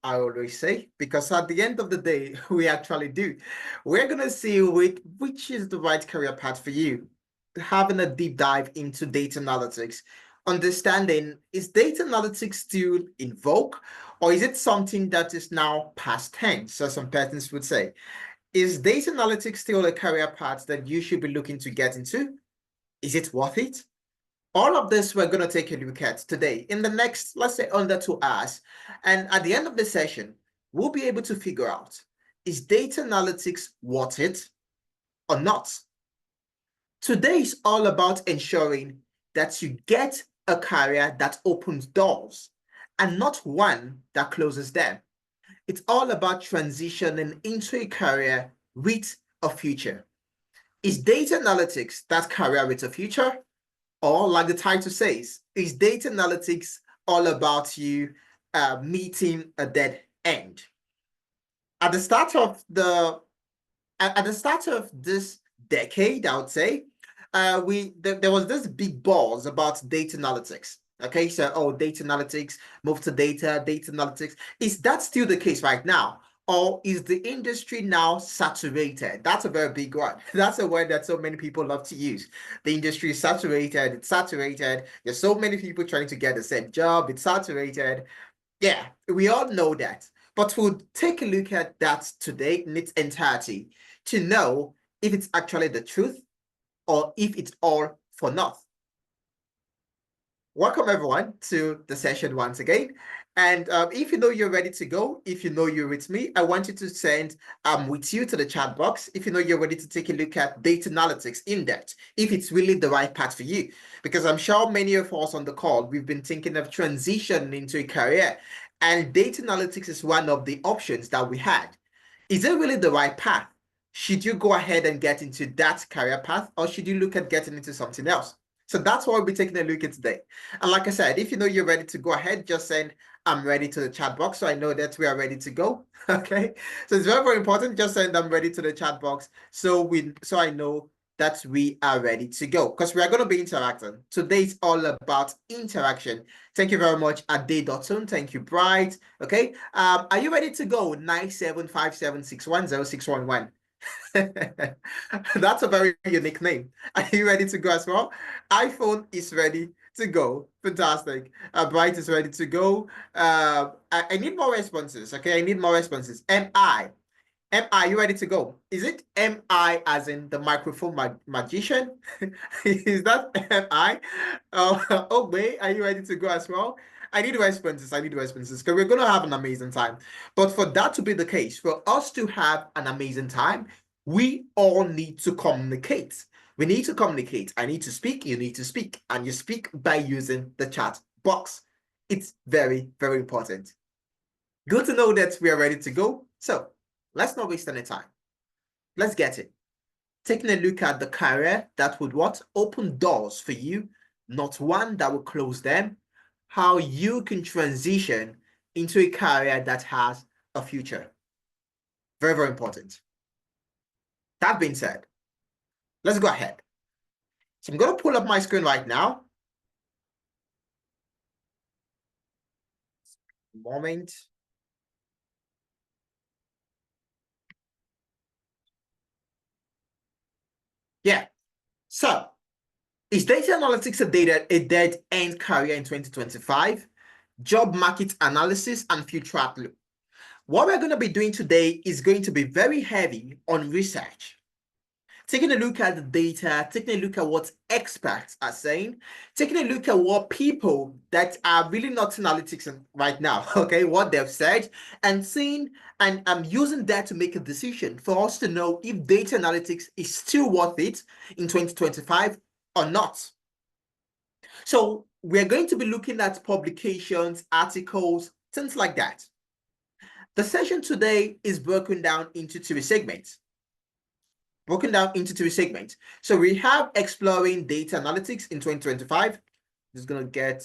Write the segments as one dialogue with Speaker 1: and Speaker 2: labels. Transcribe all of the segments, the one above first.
Speaker 1: I always say, because at the end of the day, we actually do. We're going to see which is the right career path for you. Having a deep dive into data analytics, understanding is data analytics still in vogue, or is it something that is now past tense, so some persons would say. Is data analytics still a career path that you should be looking to get into? Is it worth it? All of this we're going to take a look at today in the next, let's say, under 2 hours. And at the end of the session, we'll be able to figure out, is data analytics worth it or not? Today is all about ensuring that you get a career that opens doors and not one that closes them. It's all about transitioning into a career with a future. Is data analytics that career with a future? Or like the title says, is data analytics all about you meeting a dead end? At the start of this decade, I would say, there was this big buzz about data analytics. Okay, so data analytics, move to data analytics. Is that still the case right now? Or is the industry now saturated? That's a very big one. That's a word that so many people love to use. The industry is saturated. It's saturated. There's so many people trying to get the same job. It's saturated. Yeah, we all know that. But we'll take a look at that today in its entirety to know if it's actually the truth or if it's all for naught. Welcome everyone to the session once again. And if you know you're ready to go, if you know you're with me, I want you to send with you to the chat box if you know you're ready to take a look at data analytics in depth, if it's really the right path for you. Because I'm sure many of us on the call, we've been thinking of transitioning into a career, and data analytics is one of the options that we had. Is it really the right path? Should you go ahead and get into that career path, or should you look at getting into something else? So that's what we'll be taking a look at today. And like I said, if you know you're ready to go ahead, just send I'm ready to the chat box so I know that we are ready to go. Okay. So it's very, very important. Just send I'm ready to the chat box so I know that we are ready to go, because we are going to be interacting. Today is all about interaction. Thank you very much, Ade.Tun. Thank you, Bright. Okay. Are you ready to go? 97576106111. That's a very unique name. Are you ready to go as well? iPhone is ready to go. Fantastic. Bright is ready to go. I need more responses. Okay, I need more responses. MI, you ready to go? Is it MI as in the microphone magician? Is that MI? Oh, wait, are you ready to go as well? I need responses because we're going to have an amazing time. But for that to be the case, for us to have an amazing time, we all need to communicate. We need to communicate. I need to speak, you need to speak, and you speak by using the chat box. It's very, very important. Good to know that we are ready to go. So let's not waste any time. Let's get it. Taking a look at the career that would open doors for you, not one that will close them. How you can transition into a career that has a future. Very, very important. That being said, let's go ahead. So I'm going to pull up my screen right now. Moment. Yeah. So is data analytics a dead end career in 2025? Job market analysis and future outlook. What we're going to be doing today is going to be very heavy on research. Taking a look at the data, taking a look at what experts are saying, taking a look at what people that are really not analytics right now, okay, what they've said, and seeing and using that to make a decision for us to know if data analytics is still worth it in 2025 or not. So we're going to be looking at publications, articles, things like that. The session today is broken down into three segments. So we have exploring data analytics in 2025. Just going to get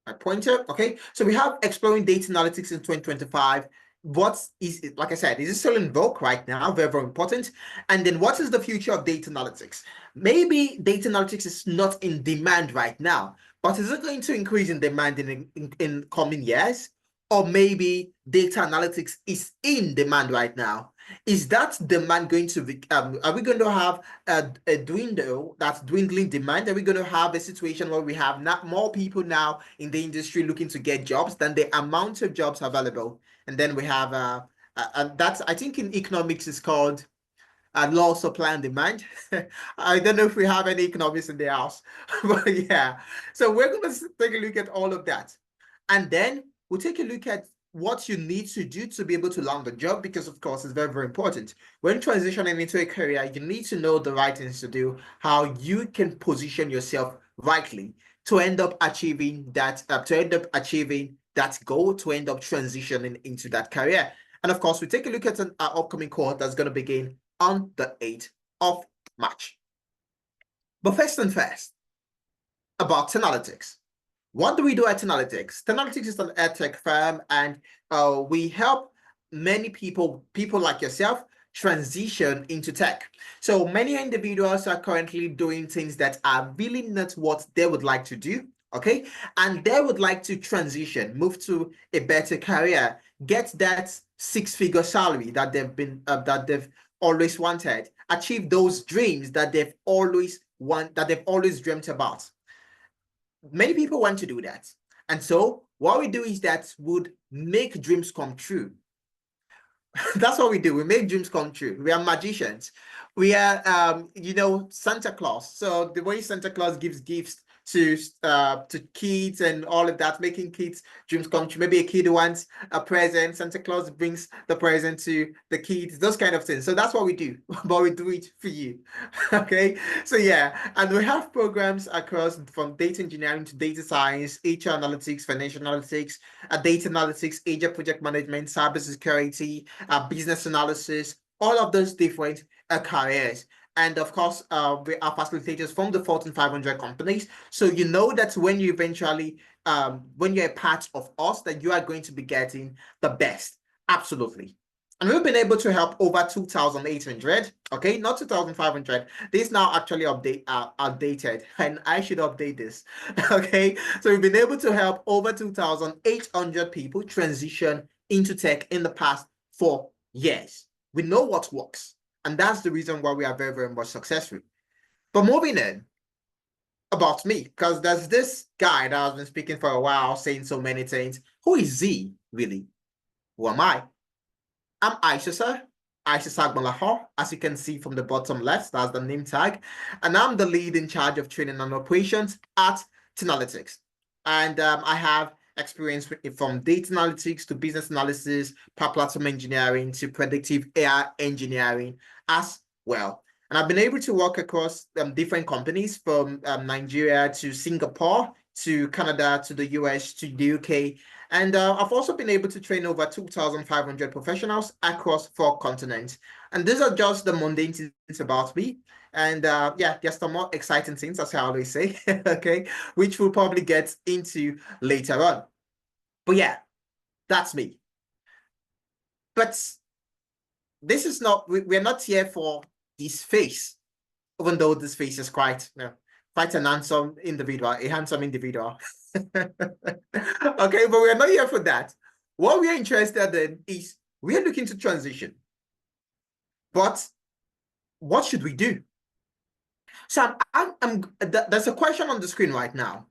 Speaker 1: my pointer. Okay. So we have exploring data analytics in 2025. What is it? Like I said, is it still in vogue right now? Very, very important. And then what is the future of data analytics? Maybe data analytics is not in demand right now, but is it going to increase in demand in coming years? or maybe data analytics is in demand right now. Is that demand going to be, are we going to have a dwindle, that's dwindling demand? Are we going to have a situation where we have not more people now in the industry looking to get jobs than the amount of jobs available? And then we have, that's, I think in economics is called law of supply and demand. I don't know if we have any economists in the house, but yeah. So we're going to take a look at all of that. And then we'll take a look at what you need to do to be able to land the job, because of course it's very, very important. When transitioning into a career, you need to know the right things to do, how you can position yourself rightly to end up achieving that, goal, to end up transitioning into that career. And of course, we take a look at an upcoming course that's going to begin on the 8th of March. But first and first, about Analytics. What do we do at Analytics? Analytics is an edtech firm, and we help many people like yourself, transition into tech. So many individuals are currently doing things that are really not what they would like to do, okay? And they would like to transition, move to a better career, get that six-figure salary that they've always wanted, achieve those dreams that they've always dreamt about. Many people want to do that. And so what we do is that would make dreams come true. That's what we do. We make dreams come true. We are magicians. We are, Santa Claus. So the way Santa Claus gives gifts to kids and all of that, making kids dreams come true. Maybe a kid wants a present, Santa Claus brings the present to the kids, those kind of things. So that's what we do, but we do it for you. Okay, so yeah, and we have programs across from data engineering to data science, HR analytics, financial analytics, data analytics, HR project management, cybersecurity, business analysis, all of those different careers. And of course, we are facilitators from the Fortune 500 companies. So you know that when you eventually, when you're a part of us, that you are going to be getting the best. Absolutely. And we've been able to help over 2,800, okay, not 2,500. This now actually outdated, and I should update this, okay? So we've been able to help over 2,800 people transition into tech in the past 4 years. We know what works, and that's the reason why we are very, very much successful. But moving in, about me, because there's this guy that has been speaking for a while, saying so many things. Who is he, really? Who am I? I'm Aisha Agmalahor, as you can see from the bottom left, that's the name tag. And I'm the lead in charge of training and operations at Analytics. And I have experience from data analytics to business analysis, platform engineering to predictive AI engineering as well. And I've been able to work across different companies from Nigeria to Singapore to Canada to the US to the UK. And I've also been able to train over 2,500 professionals across 4 continents. And these are just the mundane things about me. And yeah, there's some more exciting things, as I always say, okay, which we'll probably get into later on. But yeah, that's me. But this is not, we're not here for this face, even though this face is quite, quite an handsome individual, a handsome individual. Okay, but we're not here for that. What we are interested in is we are looking to transition. But what should we do? So there's a question on the screen right now.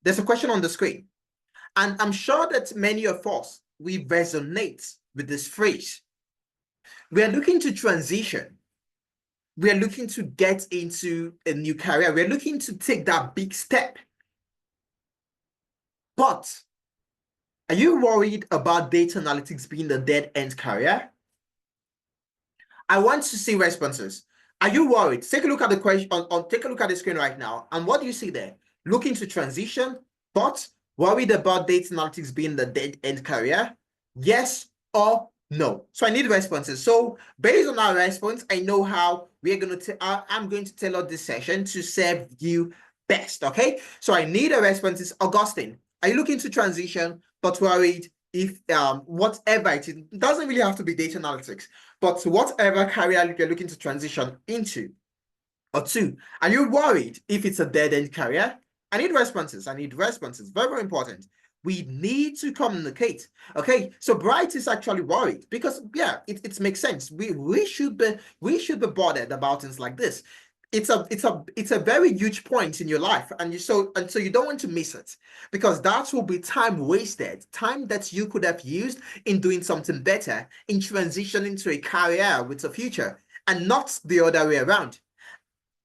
Speaker 1: There's a question on the screen. And I'm sure that many of us, we resonate with this phrase. We are looking to transition. We are looking to get into a new career. We're looking to take that big step. But are you worried about data analytics being the dead-end career? I want to see responses. Are you worried? Take a look at the question, take a look at the screen right now. And what do you see there? Looking to transition, but worried about data analytics being the dead-end career? Yes or no? So I need responses. So based on our response, I know how we're going to, I'm going to tailor this session to serve you best, okay? So I need a responses. Augustine, are you looking to transition, but worried if whatever it is, it doesn't really have to be data analytics, but whatever career you're looking to transition into? Or 2, are you worried if it's a dead-end career? I need responses. I need responses. Very, very important. We need to communicate. Okay, so Bright is actually worried because yeah, it makes sense. We should be bothered about things like this. It's a very huge point in your life, and so you don't want to miss it because that will be time wasted, time that you could have used in doing something better, in transitioning to a career with a future, and not the other way around.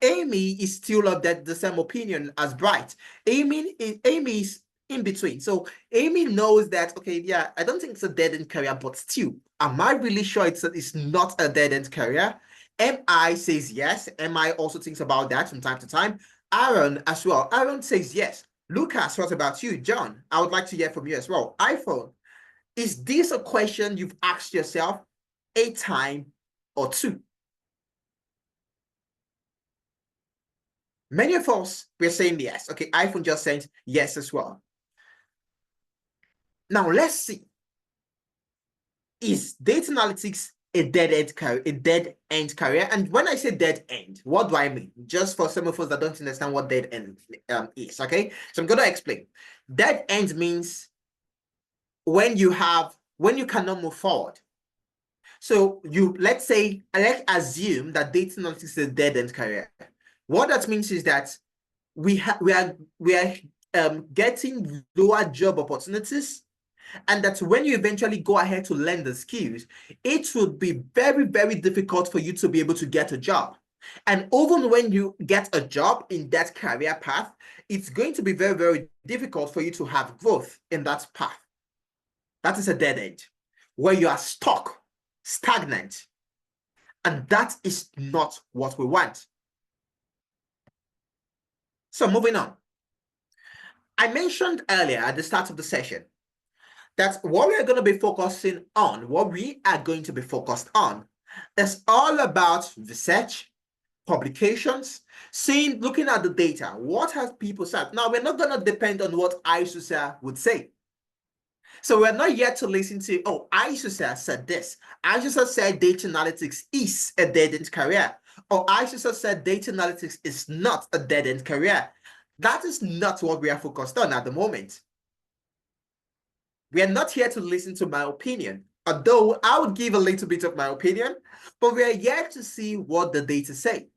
Speaker 1: Amy is still of the same opinion as Bright. Amy is in between. So Amy knows that, okay, yeah, I don't think it's a dead-end career, but still, am I really sure it's not a dead-end career? MI says yes. MI also thinks about that from time to time. Aaron as well. Aaron says yes. Lucas, what about you? John, I would like to hear from you as well. iPhone, is this a question you've asked yourself a time or two? Many of us, we're saying yes. Okay, iPhone just sent yes as well. Now let's see. Is data analytics a dead end career? And when I say dead end, what do I mean? Just for some of us that don't understand what dead end is, okay? So I'm going to explain. Dead end means when you cannot move forward. So let's assume that data analytics is a dead end career. What that means is that we are getting lower job opportunities, and that when you eventually go ahead to learn the skills, it would be very, very difficult for you to be able to get a job. And even when you get a job in that career path, it's going to be very, very difficult for you to have growth in that path. That is a dead end where you are stuck, stagnant, and that is not what we want. So moving on. I mentioned earlier at the start of the session that what we are going to be focusing on, is all about research, publications, looking at the data. What have people said? Now, we're not going to depend on what ISUSA would say. So we're not yet to listen to, oh, ISUSA said this. ISUSA said data analytics is a dead-end career. Or ISUSA said data analytics is not a dead-end career. That is not what we are focused on at the moment. We are not here to listen to my opinion, although I would give a little bit of my opinion, but we are here to see what the data say,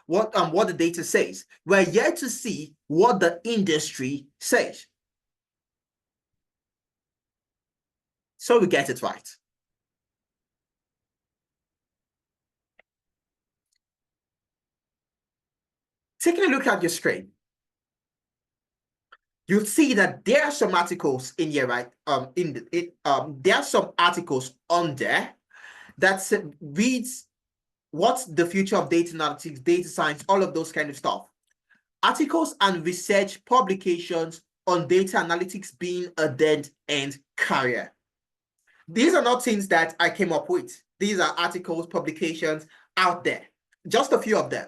Speaker 1: what the data says. We're here to see what the industry says. So we get it right. Taking a look at your screen, you'll see that there are some articles in here, right? There are some articles on there that reads what's the future of data analytics, data science, all of those kind of stuff. Articles and research publications on data analytics being a dead-end career. These are not things that I came up with. These are articles, publications out there, just a few of them.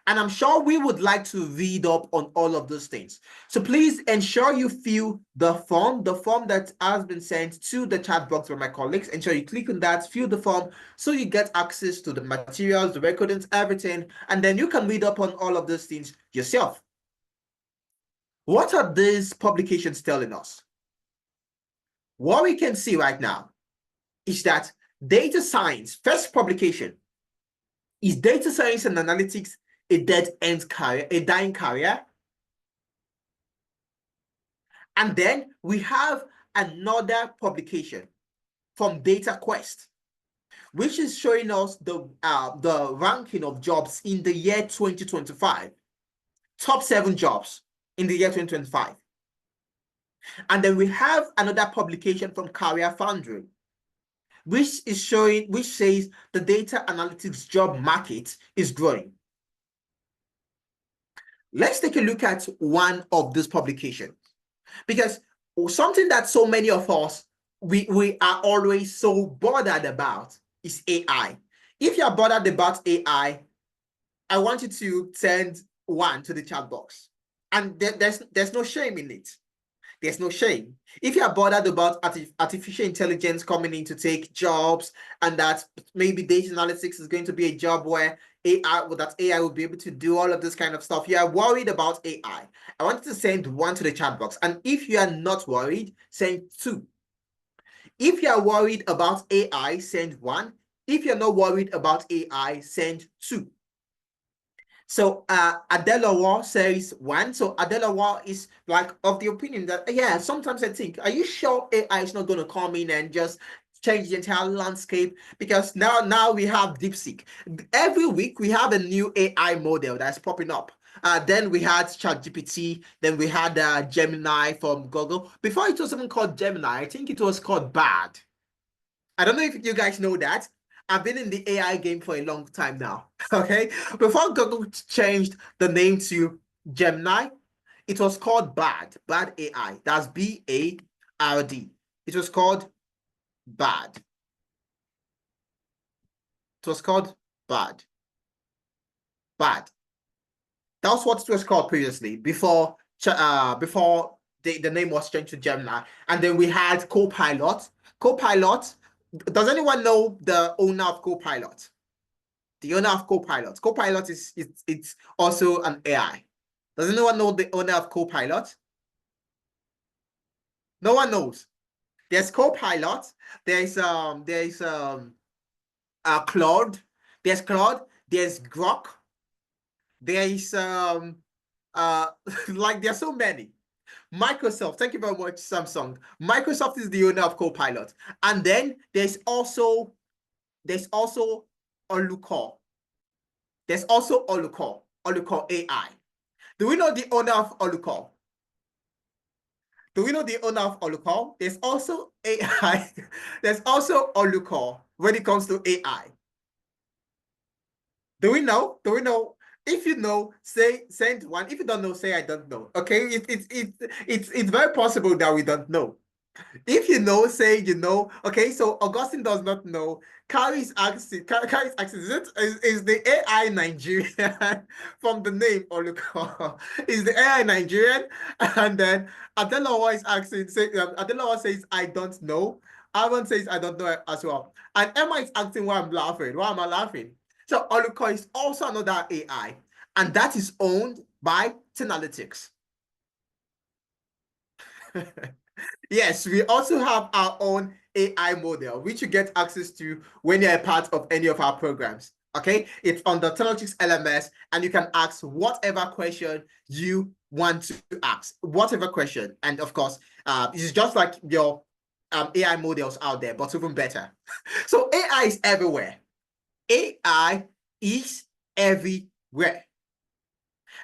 Speaker 1: And I'm sure we would like to read up on all of those things. So please ensure you fill the form that has been sent to the chat box by my colleagues. Ensure you click on that, fill the form, so you get access to the materials, the recordings, everything, and then you can read up on all of those things yourself. What are these publications telling us? What we can see right now is that data science, first publication, is data science and analytics a dead-end career, a dying career? And then we have another publication from DataQuest, which is showing us the ranking of jobs in the year 2025, top 7 jobs in the year 2025. And then we have another publication from Career Foundry, which says the data analytics job market is growing. Let's take a look at one of these publications, because something that so many of us, we are always so bothered about is AI. If you're bothered about AI, I want you to send 1 to the chat box. And there's no shame in it. There's no shame. If you're bothered about artificial intelligence coming in to take jobs, and that maybe data analytics is going to be a job where AI will be able to do all of this kind of stuff. You are worried about AI. I want you to send one to the chat box. And if you are not worried, send two. If you are worried about AI, send one. If you're not worried about AI, send two. So Adelowa says one. So Adelowa is like of the opinion that, yeah, sometimes I think, are you sure AI is not going to come in and just change the entire landscape? Because now we have DeepSeek. Every week we have a new AI model that's popping up. Then we had ChatGPT. Then we had Gemini from Google. Before it was even called Gemini, I think it was called Bard. I don't know if you guys know that. I've been in the AI game for a long time now. Okay. Before Google changed the name to Gemini, it was called Bard AI. That's BARD. It was called Bard. It was called Bard. Bard. That's what it was called previously before the name was changed to Gemini. And then we had Copilot. Copilot. Does anyone know the owner of Copilot? The owner of Copilot. Copilot is it's also an AI. Does anyone know the owner of Copilot? No one knows. There's Copilot. There's Claude. There's Claude. There's Grok. There's like there's so many. Microsoft, thank you very much, Samsung. Microsoft is the owner of Copilot. And then there's also Olucor. There's also Olucor AI. Do we know the owner of Olucor? Do we know the owner of Olucor? There's also AI. There's also Olucor when it comes to AI. Do we know? Do we know? If you know, say send one. If you don't know, say I don't know. Okay, it's very possible that we don't know. If you know, say you know. Okay, so Augustine does not know. Carrie is asking, is the AI Nigerian from the name Oluko? Is the AI Nigerian? And then Adelawa is asking, Adelawa says, I don't know. Aaron says, I don't know as well. And Emma is asking why I'm laughing. Why am I laughing? So Oluko is also another AI, and that is owned by Tenalytics. Yes, we also have our own AI model, which you get access to when you're a part of any of our programs. Okay, it's on the Tenalytics LMS, and you can ask whatever question you want to ask, whatever question. And of course, it's just like your AI models out there, but even better. So AI is everywhere. AI is everywhere.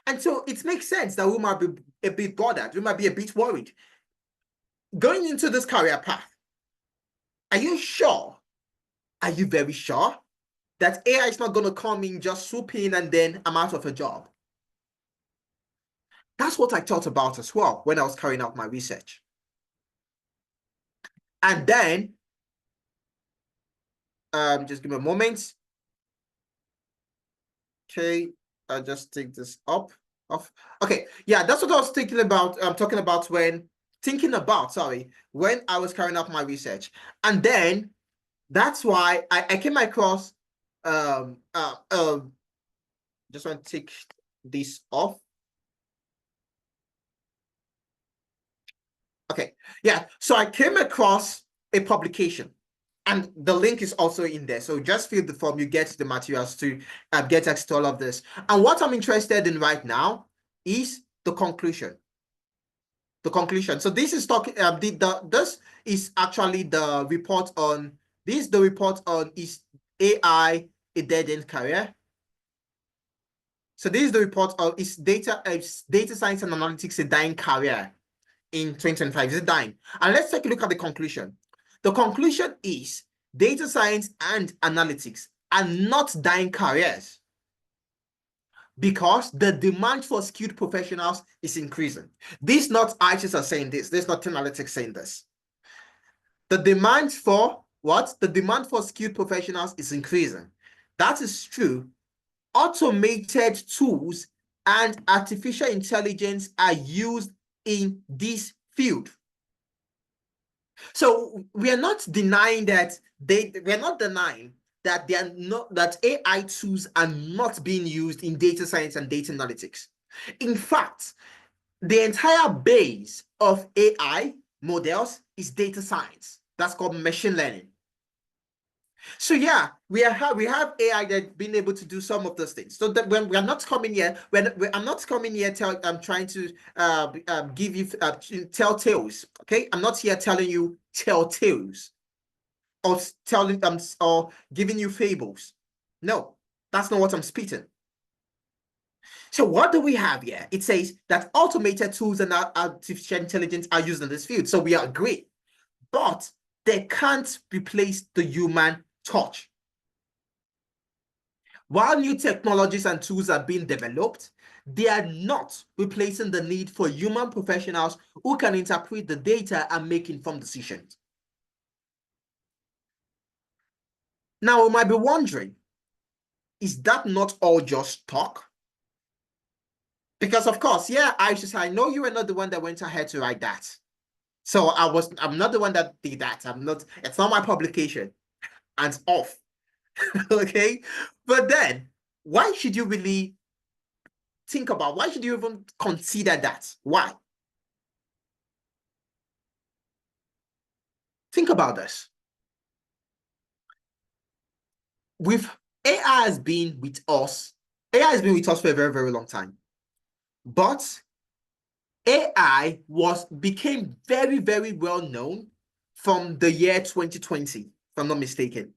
Speaker 1: And so it makes sense that we might be a bit bothered. We might be a bit worried. Going into this career path, are you sure? Are you very sure that AI is not going to come in, just swoop in, and then I'm out of a job? That's what I thought about as well when I was carrying out my research. And then, just give me a moment. Okay, I'll just take this off. Okay, yeah, that's what I was thinking about. I'm talking about when I was carrying out my research. And then that's why I came across just want to take this off. Okay, yeah, so I came across a publication, and the link is also in there. So just fill the form, you get the materials to get access to all of this. And what I'm interested in right now is the conclusion. The conclusion. So this is talking. This is actually the report on. This is the report on is AI a dead end career? So this is the report on is data science and analytics a dying career in 2025? Is it dying? And let's take a look at the conclusion. The conclusion is data science and analytics are not dying careers because the demand for skilled professionals is increasing. This not IHS are saying this. This not analytics saying this. The demand for what? The demand for skilled professionals is increasing. That is true. Automated tools and artificial intelligence are used in this field. So we are not denying that we're not denying that they are not that AI tools are not being used in data science and data analytics. In fact, the entire base of AI models is data science. That's called machine learning. So yeah, we have AI that been able to do some of those things. So that when we are not coming here, I'm not coming here I'm trying to give you tell tales. Okay, I'm not here telling you tell tales or telling or giving you fables. No, that's not what I'm speaking. So what do we have here? It says that automated tools and artificial intelligence are used in this field. So we agree, but they can't replace the human touch. While new technologies and tools are being developed, they are not replacing the need for human professionals who can interpret the data and make informed decisions. Now, we might be wondering, is that not all just talk? Because of course, yeah, I know you were not the one that went ahead to write that. So I'm not the one that did that. It's not my publication. And it's off. Okay. But then why should you really why should you even consider that? Why? Think about this. With AI has been with us. AI has been with us for a very, very long time. But AI became very, very well known from the year 2020, if I'm not mistaken.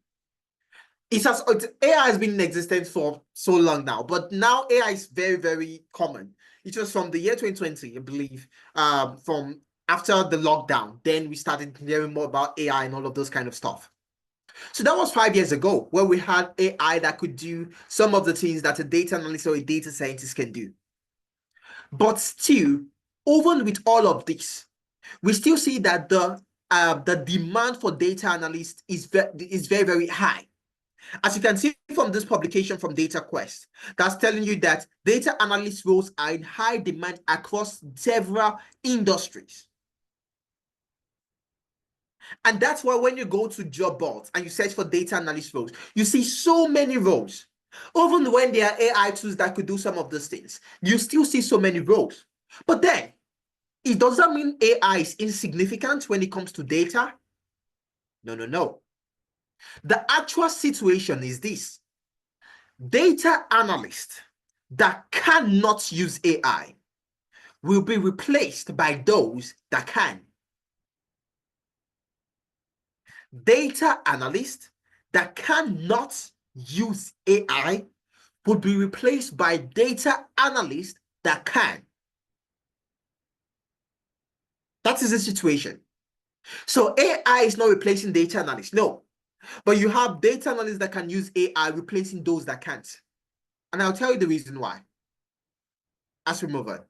Speaker 1: AI has been in existence for so long now, but now AI is very, very common. It was from the year 2020, I believe, from after the lockdown. Then we started hearing more about AI and all of those kind of stuff. So that was 5 years ago, where we had AI that could do some of the things that a data analyst or a data scientist can do. But still, even with all of this, we still see that the demand for data analysts is very, very high. As you can see from this publication from DataQuest, that's telling you that data analyst roles are in high demand across several industries. And that's why when you go to job boards and you search for data analyst roles, you see so many roles. Even when there are AI tools that could do some of those things, you still see so many roles. But then, it doesn't mean AI is insignificant when it comes to data. No, no, no. The actual situation is this. Data analysts that cannot use AI will be replaced by those that can. Data analysts that cannot use AI would be replaced by data analysts that can. That is the situation. So AI is not replacing data analysts, no. But you have data analysts that can use AI replacing those that can't. And I'll tell you the reason why as we move on.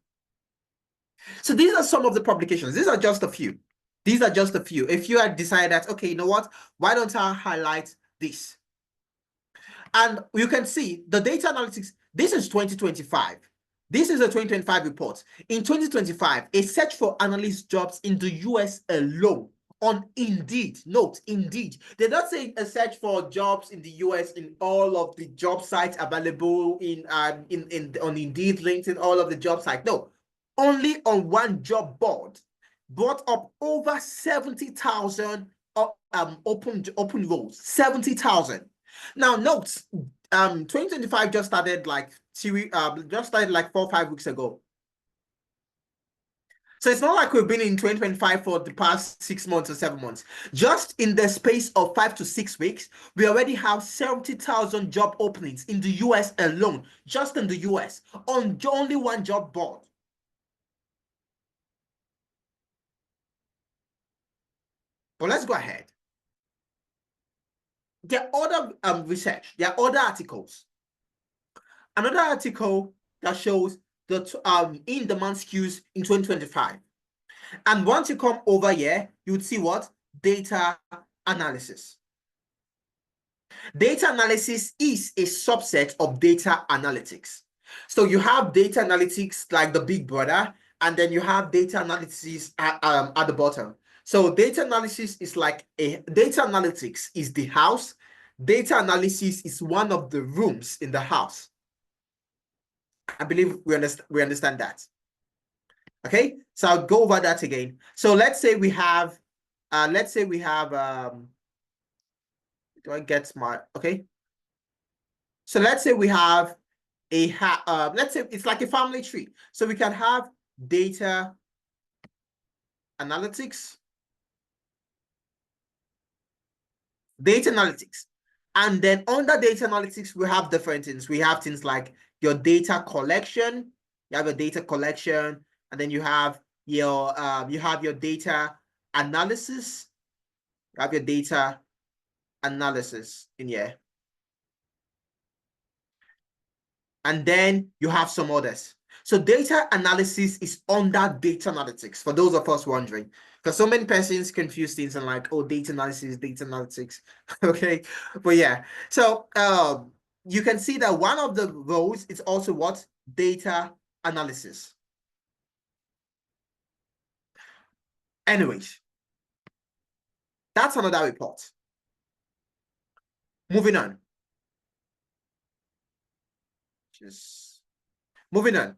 Speaker 1: So these are some of the publications. These are just a few. These are just a few. If you had decided that, okay, you know what? Why don't I highlight this? And you can see the data analytics. This is 2025. This is a 2025 report. In 2025, a search for analyst jobs in the US alone on Indeed. Note, Indeed. They're not saying a search for jobs in the US in all of the job sites available on Indeed, LinkedIn, all of the job sites. No, only on one job board brought up over 70,000 open roles. 70,000. Now, note, 2025 just started like 4 or 5 weeks ago. So it's not like we've been in 2025 for the past 6 months or 7 months. Just in the space of 5 to 6 weeks, we already have 70,000 job openings in the US alone, just in the US, on only one job board. But let's go ahead. There are other research, there are other articles. Another article that shows the in-demand SKUs in 2025. And once you come over here, you would see what? Data analysis. Data analysis is a subset of data analytics. So you have data analytics like the big brother, and then you have data analysis at the bottom. So data analysis is data analytics is the house, data analysis is one of the rooms in the house. I believe we understand that. Okay, so I'll go over that again. So let's say we have, do I get my, okay? So let's say we have let's say it's like a family tree. So we can have data analytics, and then under data analytics, we have different things. We have things like your data collection, you have your data collection, and then you have your data analysis, you have your data analysis in here. And then you have some others. So data analysis is under data analytics, for those of us wondering, because so many persons confuse things and like, oh, data analysis, data analytics. Okay, but yeah. So you can see that one of the roles is also what? Data analysis. Anyways, that's another report. Moving on. Just moving on.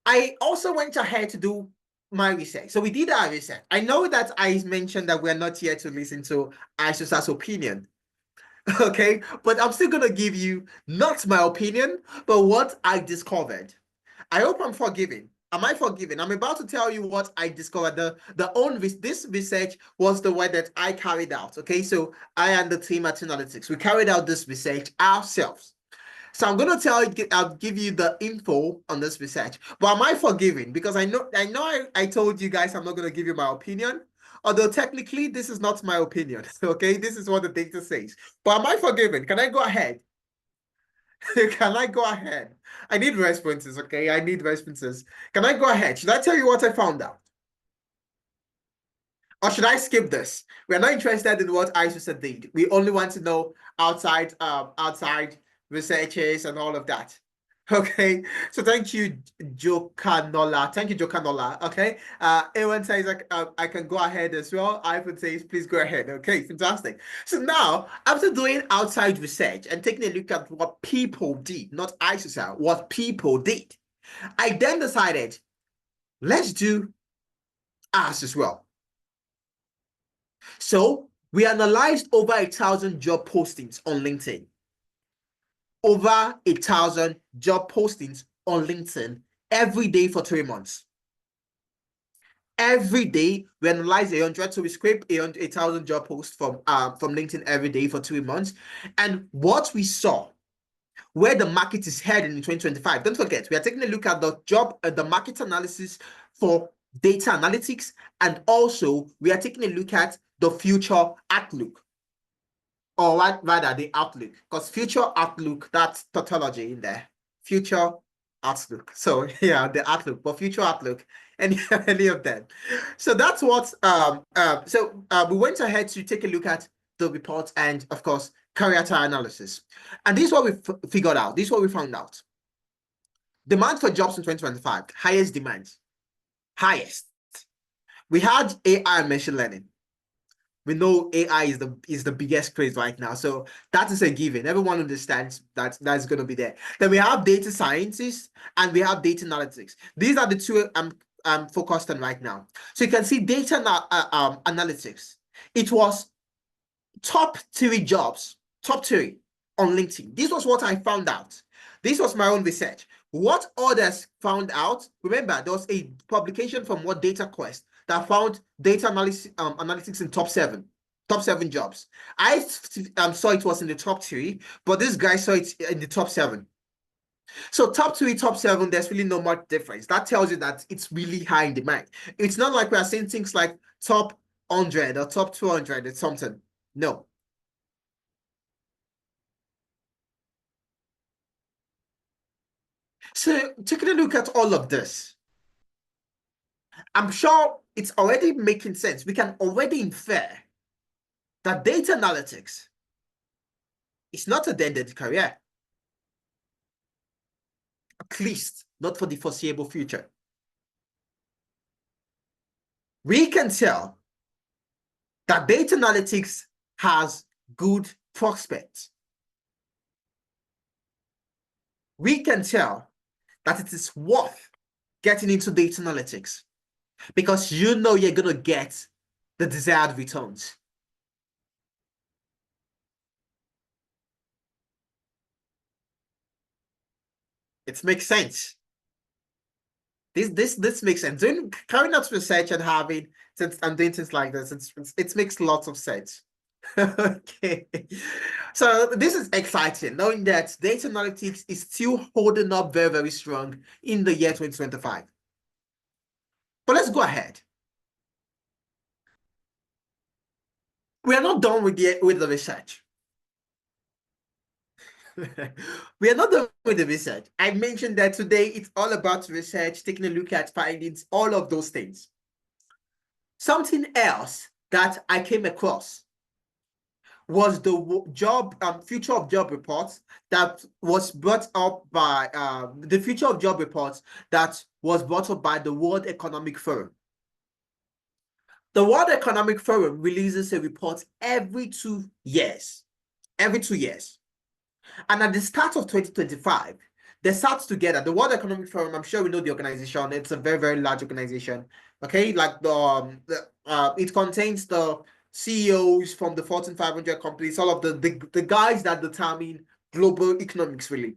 Speaker 1: I also went ahead to do my research. So we did our research. I know that I mentioned that we're not here to listen to Aisha's opinion. Okay, but I'm still gonna give you not my opinion, but what I discovered. I hope I'm forgiving. Am I forgiving? I'm about to tell you what I discovered. This research was the one that I carried out. Okay, so I and the team at Analytics, we carried out this research ourselves. So I'm gonna I'll give you the info on this research. But am I forgiving? Because I told you guys I'm not gonna give you my opinion. Although technically this is not my opinion. Okay, this is what the data says. But am I forgiven? Can I go ahead? Can I go ahead? I need responses, okay? I need responses. Can I go ahead? Should I tell you what I found out? Or should I skip this? We're not interested in what ISIS did. We only want to know outside researches and all of that. Okay, so thank you, Joe Canola. Thank you, Joe Canola. Okay, Aaron says I can go ahead as well. Ivan says please go ahead. Okay, fantastic. So now, after doing outside research and taking a look at what people did, not ISIS, what people did, I then decided let's do us as well. So we analyzed over 1,000 job postings on LinkedIn. Over 1,000 job postings on LinkedIn every day for 3 months. Every day we analyze 100, so we scrape 1,000 job posts from LinkedIn every day for 3 months. And what we saw, where the market is heading in 2025, don't forget, we are taking a look at the market analysis for data analytics, and also we are taking a look at the future outlook, or rather the outlook, because future outlook, that's tautology in there. Future outlook. So yeah, the outlook, but future outlook, any of that. So that's what we went ahead to take a look at the report and of course carry out our analysis. And this is what we figured out. This is what we found out. Demand for jobs in 2025, highest demand. Highest. We had AI and machine learning. We know AI is the biggest craze right now. So that is a given. Everyone understands that that's going to be there. Then we have data scientists and we have data analytics. These are the two I'm focused on right now. So you can see data analytics. It was top 3 jobs, top 3 on LinkedIn. This was what I found out. This was my own research. What others found out, remember, there was a publication from What Data Quest that found data analytics in top 7 jobs. I saw it was in the top 3, but this guy saw it in the top 7. So top 3, top 7, there's really no much difference. That tells you that it's really high in demand. It's not like we are seeing things like top 100 or top 200 or something. No. So taking a look at all of this, I'm sure it's already making sense. We can already infer that data analytics is not a dead-end career, at least not for the foreseeable future. We can tell that data analytics has good prospect, we can tell that it is worth getting into data analytics because you know you're going to get the desired returns. It makes sense. This makes sense. Carrying out research and having since I'm doing things like this, it makes lots of sense. Okay. So this is exciting, knowing that data analytics is still holding up very, very strong in the year 2025. But let's go ahead. We are not done with the research. We are not done with the research. I mentioned that today it's all about research, taking a look at findings, all of those things. Something else that I came across was the future of job reports that was brought up by the future of job reports that was brought up by the World Economic Forum. The World Economic Forum releases a report every 2 years. Every 2 years. And at the start of 2025, they sat together. The World Economic Forum, I'm sure we know the organization. It's a very, very large organization. Okay, like it contains the CEOs from the Fortune 500 companies, all of the guys that determine global economics, really.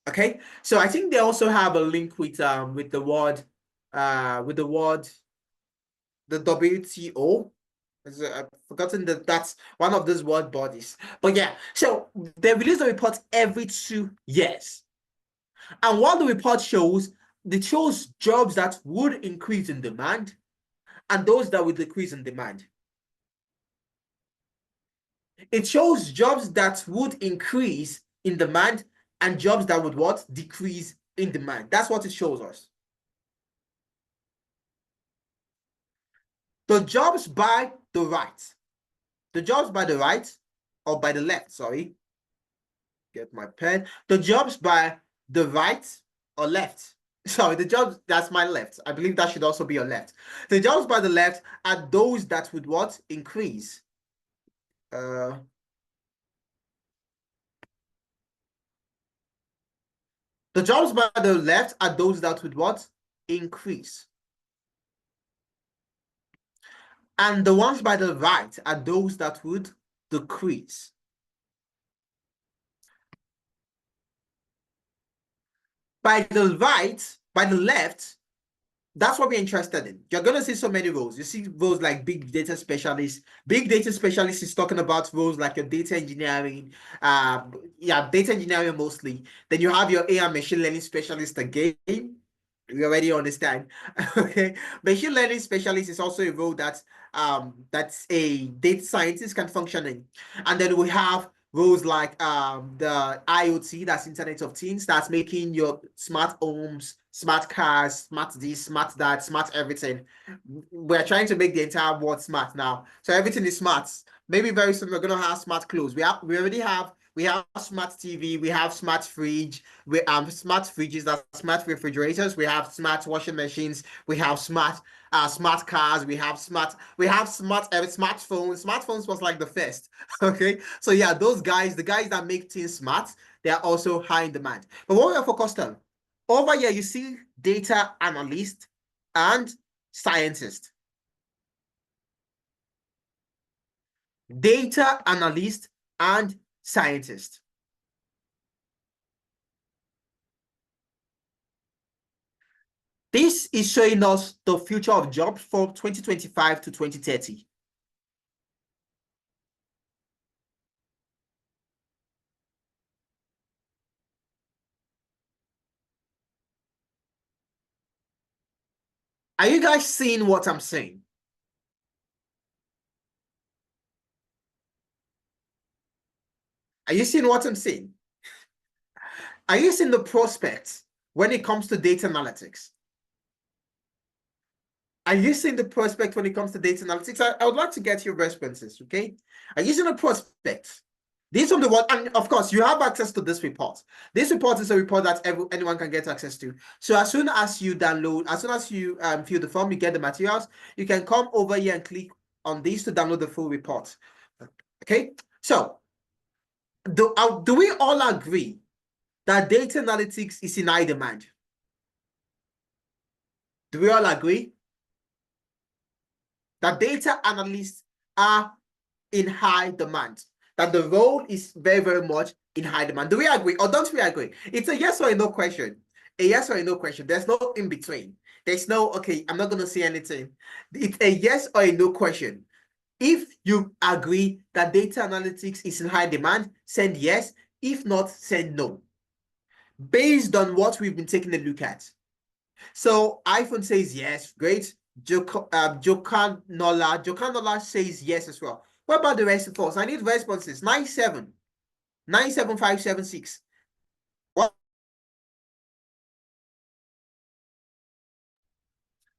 Speaker 1: Okay, so I think they also have a link with the world, the WTO. I've forgotten that's one of those world bodies. But yeah, so they release the report every 2 years. And what the report shows, it shows jobs that would increase in demand and those that would decrease in demand. It shows jobs that would increase in demand and jobs that would what? Decrease in demand. That's what it shows us. The jobs by the right. The jobs by the right, or by the left, sorry. Get my pen. The jobs by the right or left. Sorry, the jobs, that's my left. I believe that should also be your left. The jobs by the left are those that would what? Increase. The jobs by the left are those that would what? Increase. And the ones by the right are those that would decrease. By the right, by the left, that's what we're interested in. You're going to see so many roles. You see roles like big data specialist. Big data specialist is talking about roles like your data engineering. Data engineering mostly. Then you have your AI machine learning specialist again. We already understand. Okay. Machine learning specialist is also a role that's a data scientist can function in. And then we have roles like the IoT, that's Internet of Things, that's making your smart homes, smart cars, smart this, smart that, smart everything. We're trying to make the entire world smart now. So everything is smart. Maybe very soon we're gonna have smart clothes. We have smart TV, we have smart fridge, we have smart fridges, that's smart refrigerators, we have smart washing machines, we have smart cars, we have smartphones. Smartphones was like the first. Okay. So yeah, those guys, the guys that make things smart, they are also high in demand. But what we are focused on over here, you see data analyst and scientist. Data analyst and scientist. This is showing us the future of jobs from 2025 to 2030. Are you guys seeing what I'm saying? Are you seeing what I'm saying? Are you seeing the prospects when it comes to data analytics? Are you seeing the prospect when it comes to data analytics? I would like to get your responses, okay? Are you seeing the prospect? This on the one, and of course, you have access to this report. This report is a report that anyone can get access to. So as soon as you download, as soon as you fill the form, you get the materials, you can come over here and click on this to download the full report. Okay, so do we all agree that data analytics is in high demand? Do we all agree that data analysts are in high demand? That the role is very, very much in high demand. Do we agree or don't we agree? It's a yes or a no question. A yes or a no question. There's no in between. There's no, okay, I'm not going to say anything. It's a yes or a no question. If you agree that data analytics is in high demand, send yes. If not, send no. Based on what we've been taking a look at. So iPhone says yes, great. Jokanola says yes as well. What about the rest of us? I need responses. 97 97576.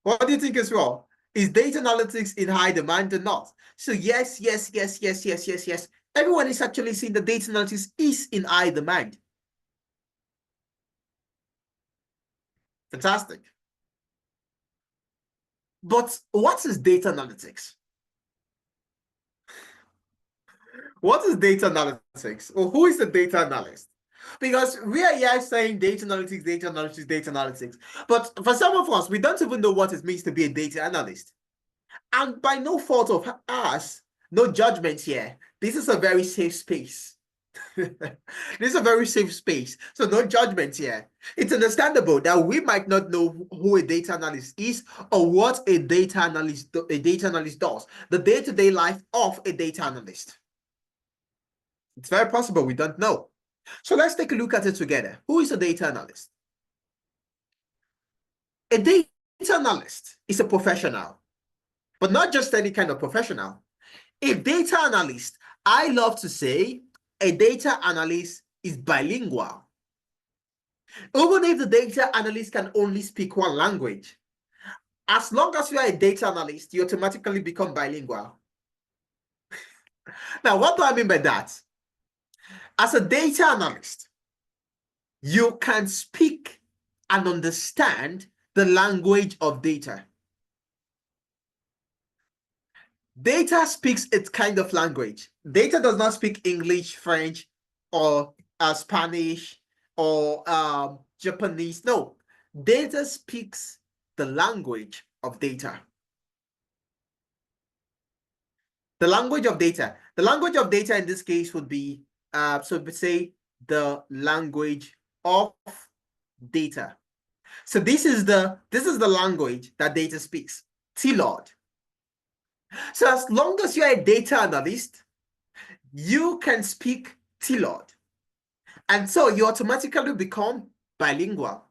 Speaker 1: What do you think as well? Is data analytics in high demand or not? So yes, yes, yes, yes, yes, yes, yes. Everyone is actually saying the data analytics is in high demand. Fantastic. But what is data analytics? What is data analytics? Or who is the data analyst? Because we are here saying data analytics, data analytics, data analytics. But for some of us, we don't even know what it means to be a data analyst. And by no fault of us, no judgment here. This is a very safe space. This is a very safe space. So no judgment here. It's understandable that we might not know who a data analyst is or what a data analyst does, the day-to-day life of a data analyst. It's very possible we don't know. So let's take a look at it together. Who is a data analyst? A data analyst is a professional, but not just any kind of professional. A data analyst, I love to say, a data analyst is bilingual. Even if the data analyst can only speak one language, as long as you are a data analyst, you automatically become bilingual. Now, what do I mean by that? As a data analyst, you can speak and understand the language of data. Data speaks its kind of language. Data does not speak English, French, or Spanish, or Japanese. No, data speaks the language of data. The language of data. The language of data in this case would be, so we say the language of data. So this is the language that data speaks. T-Lord. So as long as you're a data analyst, you can speak T-Lord. And so you automatically become bilingual.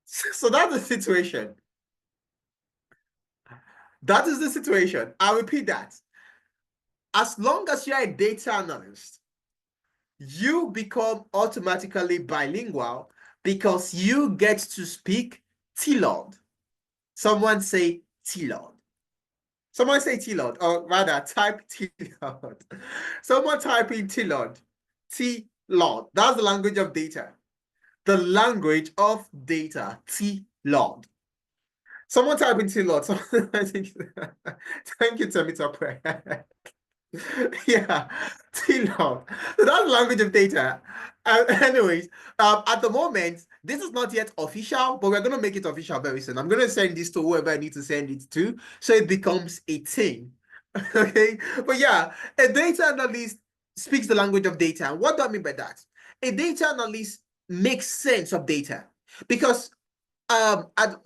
Speaker 1: So that's the situation. That is the situation. I'll repeat that. As long as you're a data analyst, you become automatically bilingual because you get to speak T-Lord. Someone say T-Lord. Someone say T-Lord, or rather type T-Lord. Someone type in T-Lord. T-Lord. That's the language of data. The language of data. T-Lord. Someone type in T-Lord. Thank you, Temitope. Yeah, T-Log. So that's the language of data. Anyways, at the moment, this is not yet official, but we're going to make it official very soon. I'm going to send this to whoever I need to send it to, so it becomes a thing. Okay, but yeah, a data analyst speaks the language of data. What do I mean by that? A data analyst makes sense of data because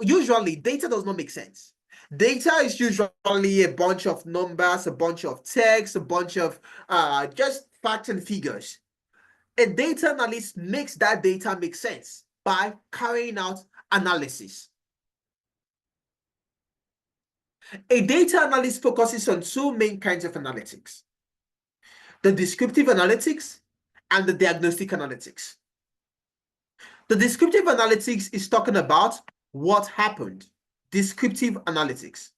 Speaker 1: usually data does not make sense. Data is usually a bunch of numbers, a bunch of text, a bunch of just facts and figures. A data analyst makes that data make sense by carrying out analysis. A data analyst focuses on two main kinds of analytics: the descriptive analytics and the diagnostic analytics. The descriptive analytics is talking about what happened. Descriptive analytics.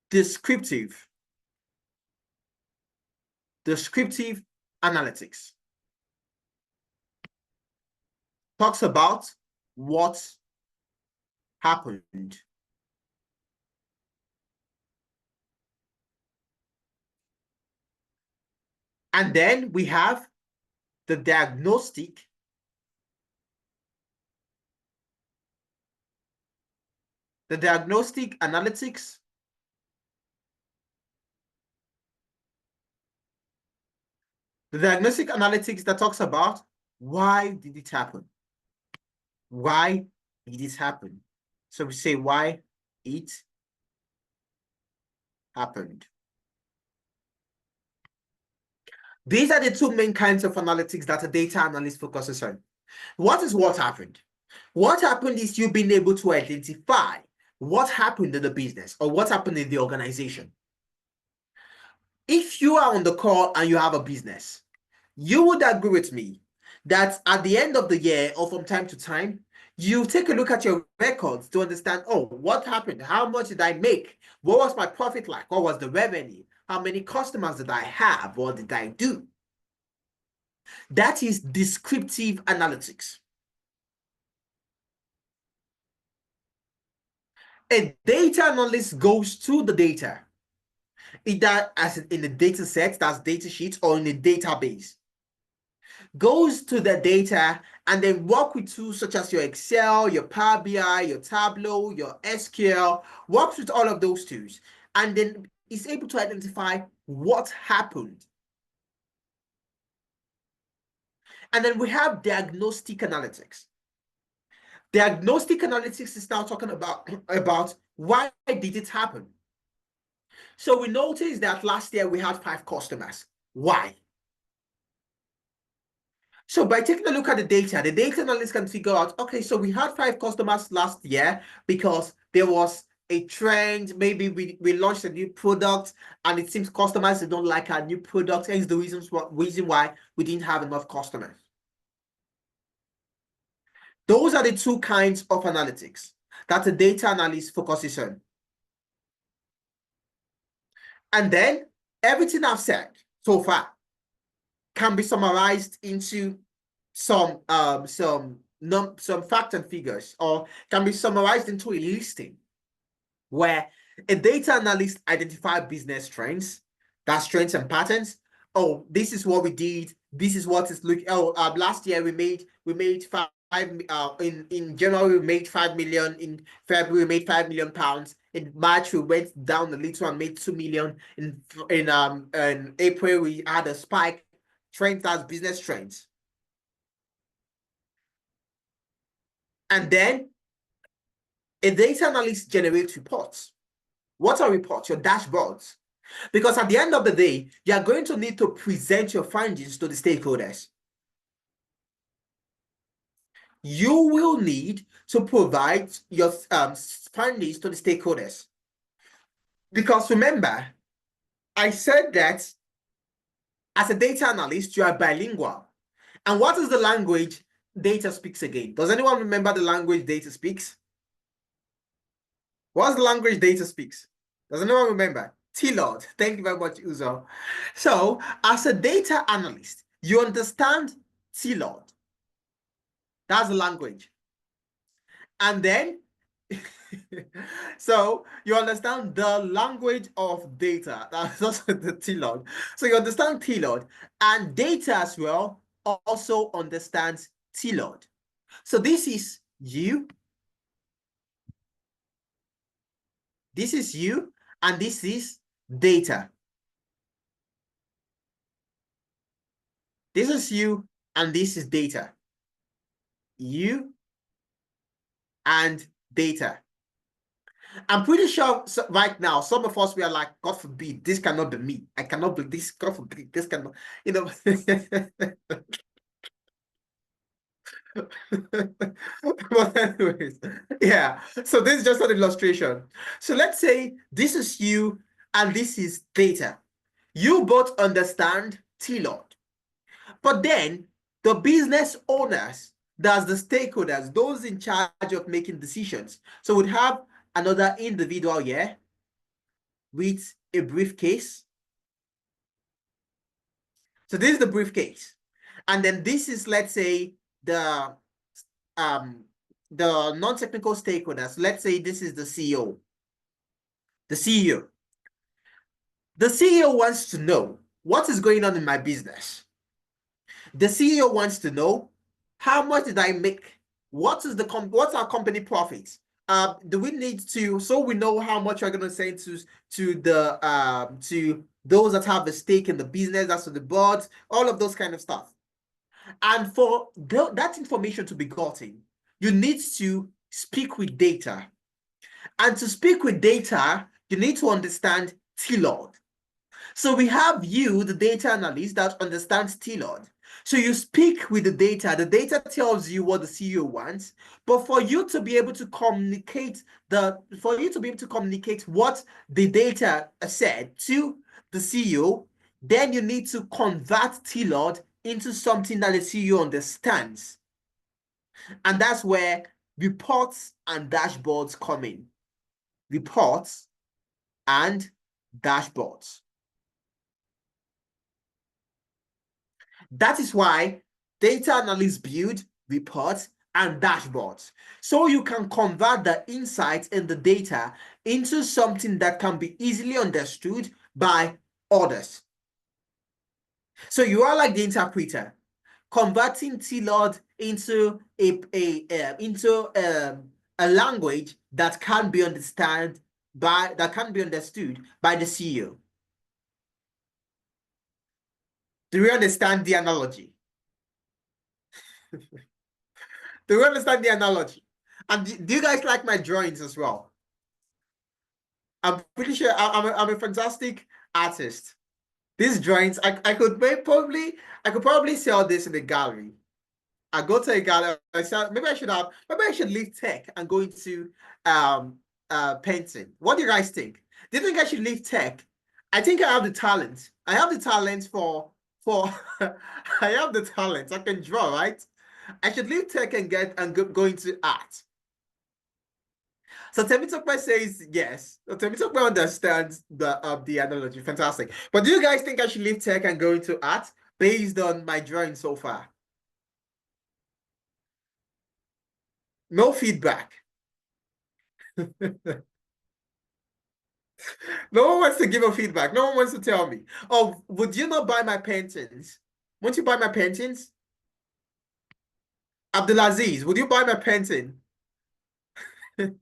Speaker 1: Descriptive analytics talks about what happened. And then we have the diagnostic analytics. The diagnostic analytics that talks about why did it happen? Why did it happen? So we say why it happened. These are the two main kinds of analytics that a data analyst focuses on. What is what happened? What happened is you being able to identify what happened in the business or what happened in the organization. If you are on the call and you have a business, you would agree with me that at the end of the year or from time to time, you take a look at your records to understand, oh, what happened? How much did I make? What was my profit like? What was the revenue? How many customers did I have? What did I do? That is descriptive analytics. A data analyst goes to the data, either as in a data set, that's data sheet, or in a database. Goes to the data and then work with tools such as your Excel, your Power BI, your Tableau, your SQL, works with all of those tools, and then is able to identify what happened. And then we have diagnostic analytics. Diagnostic analytics is now talking about why did it happen? So we noticed that last year we had 5 customers. Why? So by taking a look at the data analyst can figure out, okay, so we had 5 customers last year because there was a trend. Maybe we launched a new product and it seems customers don't like our new product. Hence the reason why we didn't have enough customers. Those are the 2 kinds of analytics that a data analyst focuses on. And then everything I've said so far can be summarized into some facts and figures, or can be summarized into a listing where a data analyst identifies business trends, that's trends and patterns. Oh, this is what we did. This is what is looking. Oh, last year we made 5. In January we made 5 million. In February we made 5 million pounds. In March we went down a little and made 2 million. In April we had a spike. Trends, that's business trends. And then a data analyst generates reports. What are reports? Your dashboards. Because at the end of the day, you are going to need to present your findings to the stakeholders. You will need to provide your findings to the stakeholders. Because remember, I said that as a data analyst, you are bilingual. And what is the language data speaks again? Does anyone remember the language data speaks? What's the language data speaks? Does anyone remember? T-Lord. Thank you very much, Uzo. So, as a data analyst, you understand T-Lord. That's the language. And then, so you understand the language of data. That's also the T-Lord. So you understand T-Lord, and data as well also understands T-Lord. So this is you. This is you, and this is data. This is you, and this is data. You and data. I'm pretty sure right now, some of us, we are like, God forbid, this cannot be me. I cannot be this, God forbid, this cannot, you know. But anyways, yeah. So this is just an illustration. So let's say this is you and this is data. You both understand T-Lord. But then the business owners, that's the stakeholders, those in charge of making decisions. So we'd have another individual here with a briefcase. So this is the briefcase. And then this is, let's say, the the non-technical stakeholders, let's say this is the CEO. The CEO. The CEO wants to know what is going on in my business. The CEO wants to know how much did I make? What's our company profit? Do we need to, so we know how much we're going to send to those that have a stake in the business, that's to the board, all of those kind of stuff. And for that information to be gotten, you need to speak with data. And to speak with data, you need to understand TLOD. So we have you, the data analyst that understands TLOD. So you speak with the data tells you what the CEO wants, but for you to be able to communicate what the data said to the CEO, then you need to convert TLOD into something that the CEO understands. And that's where reports and dashboards come in. Reports and dashboards. That is why data analysts build reports and dashboards. So you can convert the insights in the data into something that can be easily understood by others. So you are like the interpreter, converting TLOD into a language that can be understood by the CEO. Do we understand the analogy? Do you understand the analogy? And do you guys like my drawings as well? I'm pretty sure I'm a fantastic artist. These drawings, I could probably sell this in the gallery. I go to a gallery, maybe I should leave tech and go into painting. What do you guys think? Do you think I should leave tech? I think I have the talent. I have the talent for I have the talent. I can draw, right? I should leave tech and go into art. So Temitope says yes. So Temitope understands the analogy. Fantastic. But do you guys think I should leave tech and go into art based on my drawing so far? No feedback. No one wants to give a feedback. No one wants to tell me. Oh, would you not buy my paintings? Won't you buy my paintings? Abdulaziz, would you buy my painting? And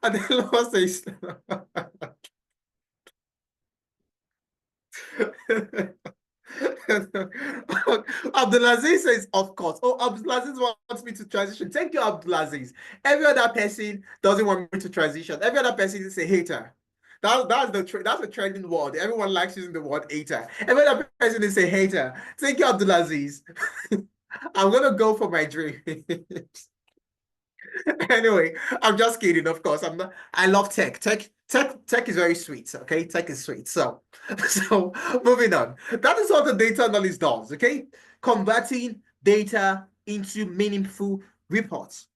Speaker 1: then Laura says, Abdulaziz says, of course. Oh, Abdulaziz wants me to transition. Thank you, Abdulaziz. Every other person doesn't want me to transition. Every other person is a hater. That's a trending word. Everyone likes using the word hater. Every other person is a hater. Thank you, Abdulaziz. I'm gonna go for my dream. Anyway, I'm just kidding, of course. I'm not, I love tech. Tech is very sweet. Okay, tech is sweet. So moving on. That is what the data analyst does. Okay, converting data into meaningful reports.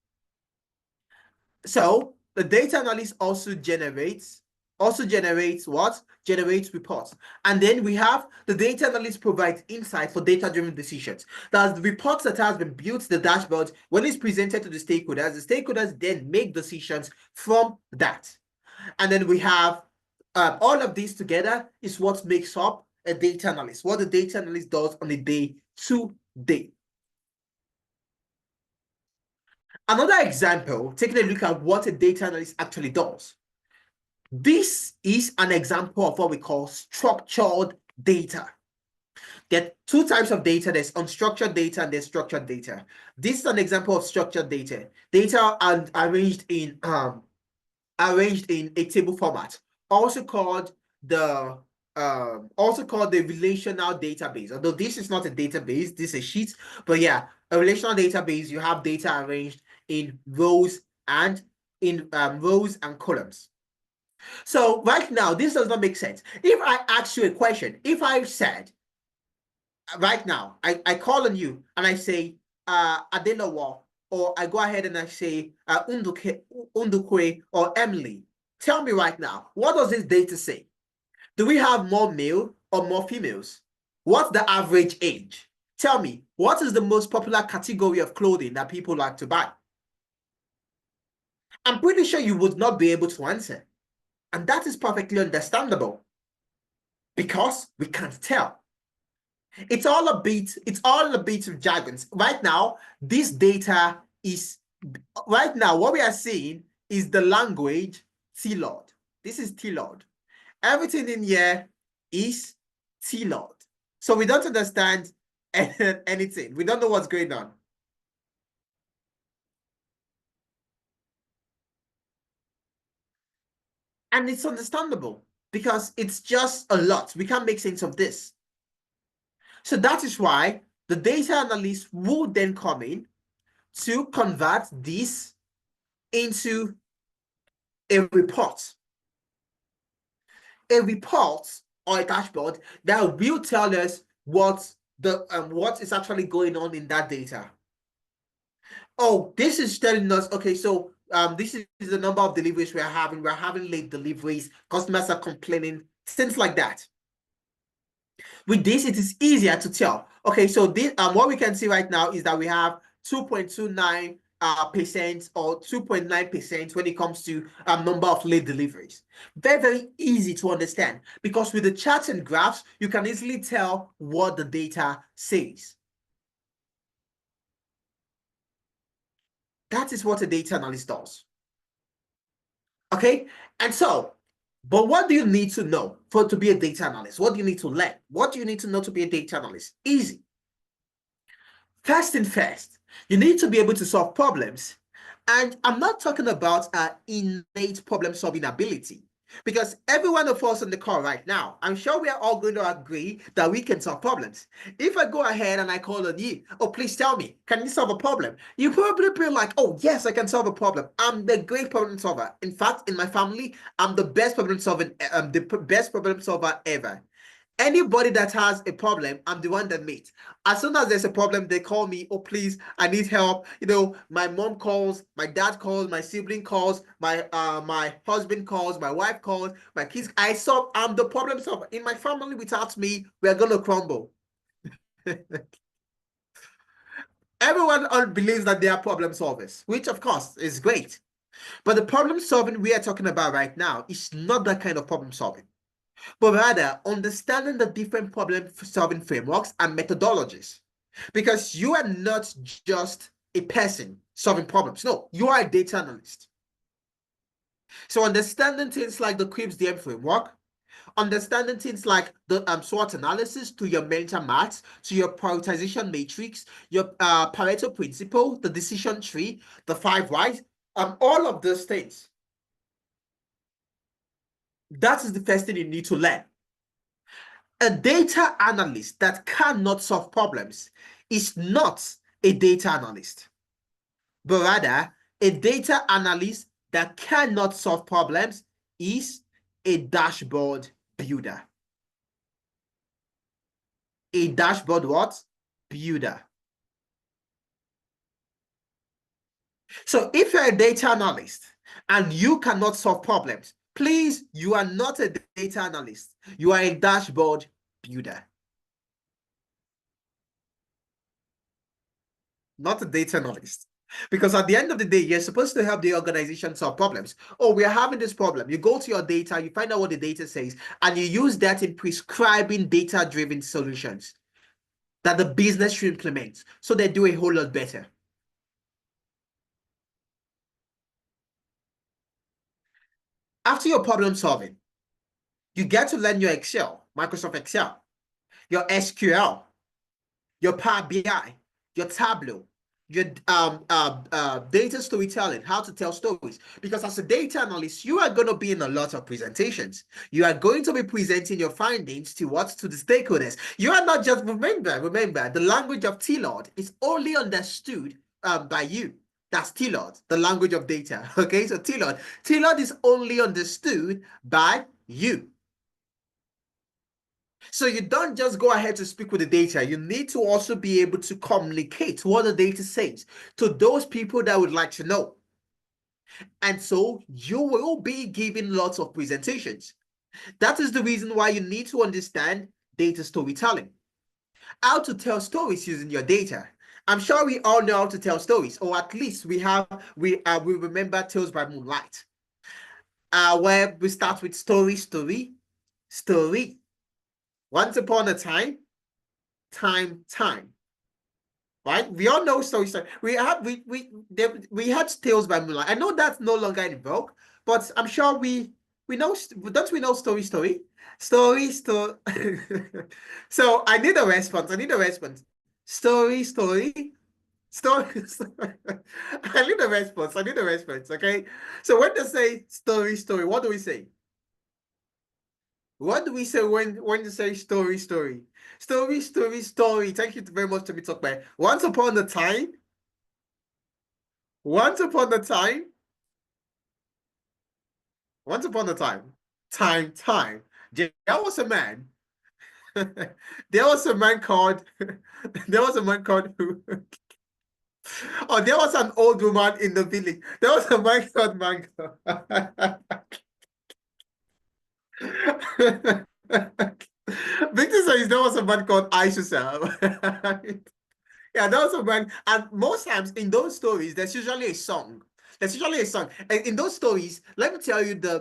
Speaker 1: So the data analyst also generates what? Generates reports. And then we have the data analyst provides insight for data-driven decisions. That's the reports that has been built, the dashboard, when it's presented to the stakeholders then make decisions from that. And then we have all of these together is what makes up a data analyst, what the data analyst does on a day-to-day. Another example, taking a look at what a data analyst actually does. This is an example of what we call structured data. There are two types of data. There's unstructured data and there's structured data. This is an example of structured data. Data are arranged in a table format, also called the relational database. Although this is not a database, this is a sheet, but yeah, a relational database, you have data arranged in rows and columns. So right now, this does not make sense. If I ask you a question, if I said right now, I call on you and I say Adelowo, or I go ahead and I say Undukwe or Emily, tell me right now, what does this data say? Do we have more male or more females? What's the average age? Tell me, what is the most popular category of clothing that people like to buy? I'm pretty sure you would not be able to answer. And that is perfectly understandable because we can't tell. It's all a bit of jargons. Right now, what we are seeing is the language T-Lord. This is T-Lord. Everything in here is T-Lord. So we don't understand anything. We don't know what's going on. And it's understandable because it's just a lot. We can't make sense of this. So that is why the data analyst will then come in to convert this into a report. A report or a dashboard that will tell us what is actually going on in that data. Oh, this is telling us, okay, so this is the number of deliveries we're having. We're having late deliveries. Customers are complaining, things like that. With this, it is easier to tell. Okay, so this what we can see right now is that we have 2.29 percent or 2.9% when it comes to number of late deliveries. Very, very easy to understand because with the charts and graphs, you can easily tell what the data says. That is what a data analyst does. Okay, and so, but what do you need to know to be a data analyst? What do you need to learn? What do you need to know to be a data analyst? Easy. First thing first, you need to be able to solve problems. And I'm not talking about innate problem solving ability because every one of us on the call right now, I'm sure we are all going to agree that we can solve problems. If I go ahead and I call on you, oh, please tell me, can you solve a problem? You probably be like, oh, yes, I can solve a problem. I'm the great problem solver. In fact, in my family, I'm the best best problem solver ever. Anybody that has a problem, I'm the one that meets. As soon as there's a problem, they call me, oh, please, I need help. You know, my mom calls, my dad calls, my sibling calls, my husband calls, my wife calls, my kids. I'm the problem solver. In my family, without me, we're gonna crumble. Everyone believes that they are problem solvers, which of course is great. But the problem solving we are talking about right now is not that kind of problem solving, but rather understanding the different problem solving frameworks and methodologies. Because you are not just a person solving problems. No, you are a data analyst. So understanding things like the QuibsDM framework, understanding things like the SWOT analysis to your mental maths, to your prioritization matrix, your Pareto principle, the decision tree, the 5 whys, all of those things. That is the first thing you need to learn. A data analyst that cannot solve problems is not a data analyst, but rather a data analyst that cannot solve problems is a dashboard builder. A dashboard what? Builder. So if you're a data analyst and you cannot solve problems, please, you are not a data analyst. You are a dashboard builder. Not a data analyst. Because at the end of the day, you're supposed to help the organization solve problems. Oh, we are having this problem. You go to your data, you find out what the data says, and you use that in prescribing data-driven solutions that the business should implement so they do a whole lot better. After your problem solving, you get to learn your Excel, Microsoft Excel, your SQL, your Power BI, your Tableau, your data storytelling, how to tell stories. Because as a data analyst, you are going to be in a lot of presentations. You are going to be presenting your findings to what? To the stakeholders. You are not just, remember, the language of T-Lord is only understood by you. That's T-Lord, the language of data. Okay, so T-Lord is only understood by you. So you don't just go ahead to speak with the data. You need to also be able to communicate what the data says to those people that would like to know. And so you will be giving lots of presentations. That is the reason why you need to understand data storytelling. How to tell stories using your data. I'm sure we all know how to tell stories, or at least we remember Tales by Moonlight, where we start with story. Once upon a time, time. Right? We all know story. We had Tales by Moonlight. I know that's no longer in vogue, but I'm sure we know. Don't we know story? So I need a response. I need a response. Story. I need a response. I need a response. Okay. So when they say story, what do we say? What do we say when you say story? Story. Thank you very much to be talked by. Once upon a time, once upon a time. There was a man. There was a man called. There was a man called who. Oh, there was an old woman in the village. There was a man called Mango. Victor says there was a man called Aisha. Yeah, that was a man. And most times in those stories, there's usually a song. There's usually a song. And in those stories, let me tell you the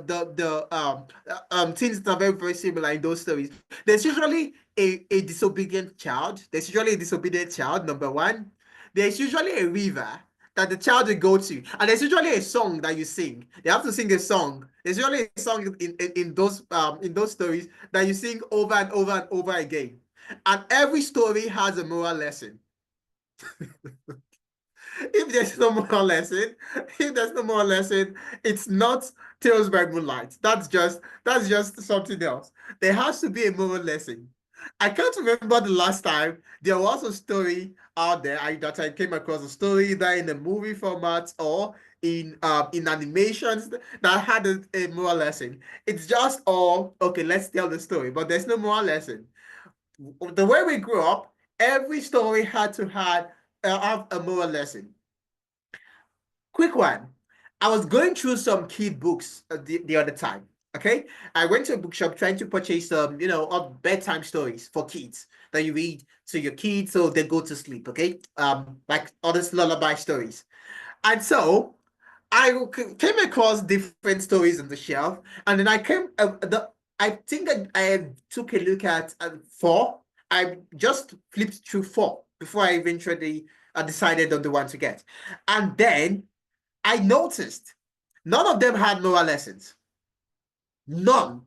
Speaker 1: things that are very, very similar in those stories. There's usually a disobedient child. There's usually a disobedient child, number one. There's usually a river that the child will go to. And there's usually a song that you sing. You have to sing a song. There's usually a song in those stories that you sing over and over and over again. And every story has a moral lesson. If there's no moral lesson, if there's no moral lesson, it's not Tales by Moonlight. That's just something else. There has to be a moral lesson. I can't remember the last time there was a story out there that I came across a story either in a movie format or in animations that had a moral lesson. It's just all okay, let's tell the story, but there's no moral lesson. The way we grew up, every story had to have a moral lesson. Quick one. I was going through some kid books the other time. Okay, I went to a bookshop trying to purchase some, of bedtime stories for kids that you read to your kids so they go to sleep. Okay, like other lullaby stories. And so I came across different stories on the shelf, and then I think I took a look at four. I just flipped through four before I eventually decided on the one to get, and then I noticed none of them had moral lessons. None.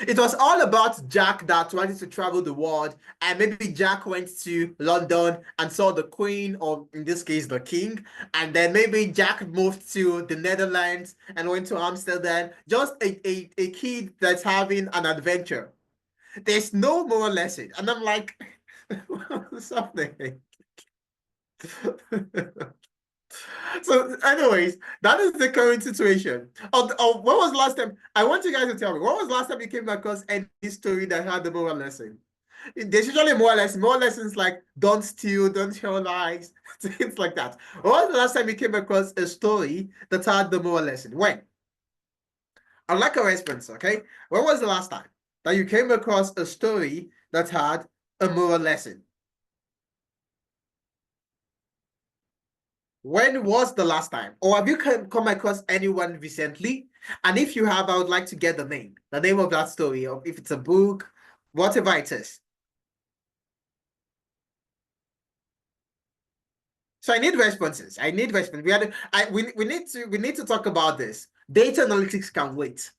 Speaker 1: It was all about Jack that wanted to travel the world, and maybe Jack went to London and saw the Queen, or in this case, the King, and then maybe Jack moved to the Netherlands and went to Amsterdam. Just a kid that's having an adventure. There's no moral lesson. And I'm like, something. So, anyways, that is the current situation. What was the last time? I want you guys to tell me, what was the last time you came across any story that had the moral lesson? There's usually more lessons like don't steal, don't tell lies, things like that. What was the last time you came across a story that had the moral lesson? When? I'd like a response, okay? When was the last time that you came across a story that had a moral lesson? When was the last time? Or have you come across anyone recently? And if you have, I would like to get the name of that story, or if it's a book, whatever it is. So I need responses. I need responses. We need to talk about this. Data analytics can wait.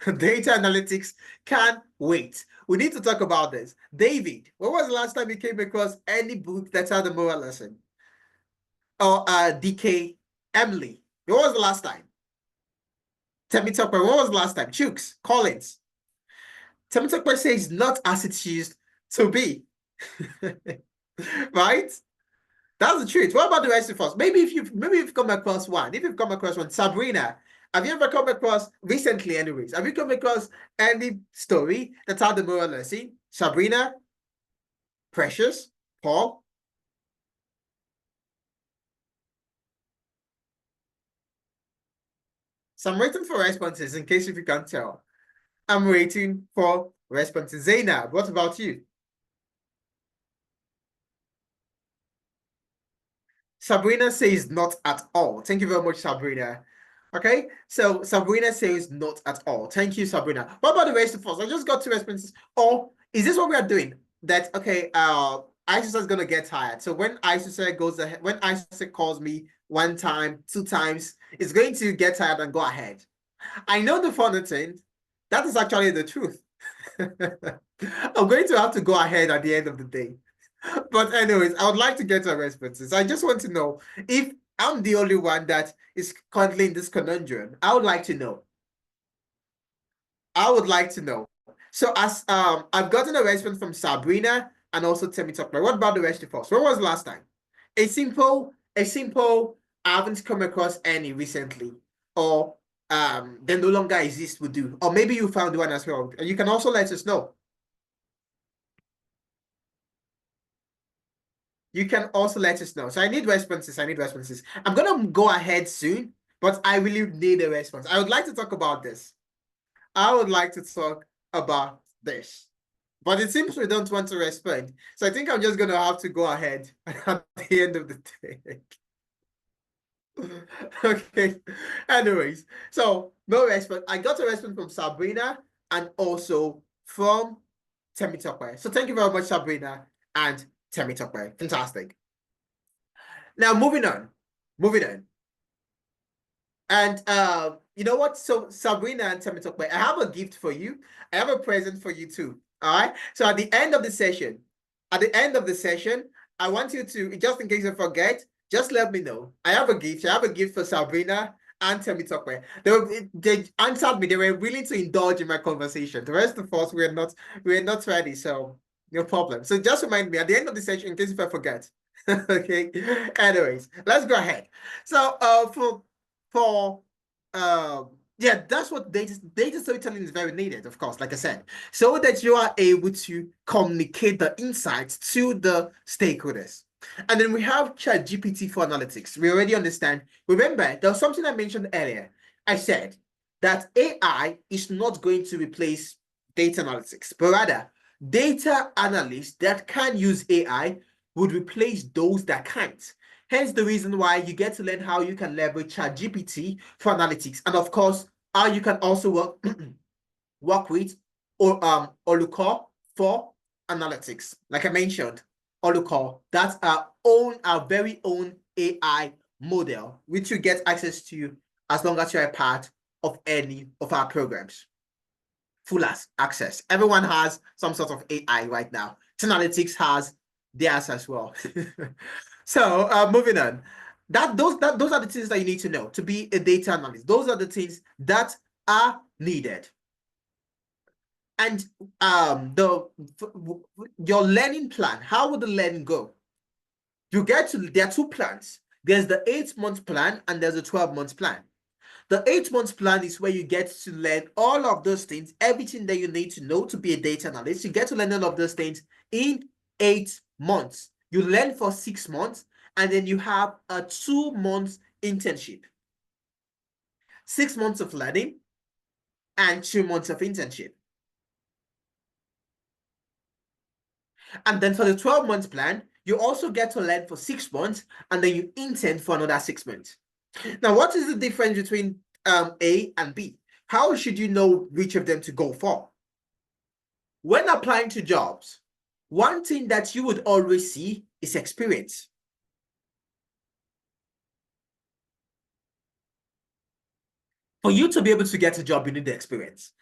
Speaker 1: Data analytics can wait. We need to talk about this. David, when was the last time you came across any book that had a moral lesson? Or DK Emily, when was the last time? Temi Topper, when was the last time? Chooks, Collins. Temi Topper says not as it used to be. Right? That's the truth. What about the rest of us? Maybe you've come across one. If you've come across one, Sabrina, have you ever come across recently, anyways? Have you come across any story that's had the moral lesson? Sabrina, Precious, Paul. So I'm waiting for responses in case if you can't tell. I'm waiting for responses. Zainab, what about you? Sabrina says not at all. Thank you very much, Sabrina. Okay, so Sabrina says not at all. Thank you, Sabrina. What about the rest of us? I just got two responses. Or is this what we are doing? That okay, Isis is gonna get tired. So when Isis goes ahead, when Isis calls me one time, two times, it's going to get tired and go ahead. I know the funny thing. That is actually the truth. I'm going to have to go ahead at the end of the day. But anyways, I would like to get your responses. I just want to know if I'm the only one that is currently in this conundrum. I would like to know. I would like to know. So as I've gotten a response from Sabrina and also Temi Talkman. What about the rest of us? When was the last time? A simple, I haven't come across any recently, or they no longer exist would do. Or maybe you found one as well. And you can also let us know. You can also let us know. So I need responses. I need responses. I'm gonna go ahead soon, but I really need a response. I would like to talk about this. I would like to talk about this. But it seems we don't want to respond. So I think I'm just gonna have to go ahead at the end of the day. Okay. Anyways, so no response. I got a response from Sabrina and also from Temi. So thank you very much, Sabrina and Temi. Fantastic. Now moving on. Moving on. And you know what? So Sabrina and Temi, I have a gift for you. I have a present for you too. All right. So at the end of the session, I want you to, just in case you forget, just let me know. I have a gift. I have a gift for Sabrina and Temi. They answered me. They were willing to indulge in my conversation. The rest of us we're not ready. So no problem. So just remind me at the end of the session in case if I forget. Okay. Anyways, let's go ahead. So for yeah, that's what data storytelling is very needed, of course, like I said, so that you are able to communicate the insights to the stakeholders. And then we have ChatGPT for analytics. We already understand. Remember, there was something I mentioned earlier. I said that AI is not going to replace data analytics, but rather data analysts that can use AI would replace those that can't. Hence the reason why you get to learn how you can leverage ChatGPT for analytics. And of course, how you can also work with Oluko for analytics. Like I mentioned, Oluko, that's our very own AI model, which you get access to as long as you're a part of any of our programs. Full access. Everyone has some sort of AI right now. Analytics has theirs as well. So moving on. Those are the things that you need to know to be a data analyst. Those are the things that are needed. And your learning plan, how would the learning go? There are two plans. There's the 8-month plan and there's a 12-month plan. The 8-month plan is where you get to learn all of those things, everything that you need to know to be a data analyst. You get to learn all of those things in 8 months. You learn for 6 months, and then you have a 2-month internship. 6 months of learning and 2 months of internship. And then for the 12-month plan, you also get to learn for 6 months, and then you intern for another 6 months. Now, what is the difference between A and B? How should you know which of them to go for? When applying to jobs, one thing that you would always see is experience. For you to be able to get a job, you need the experience.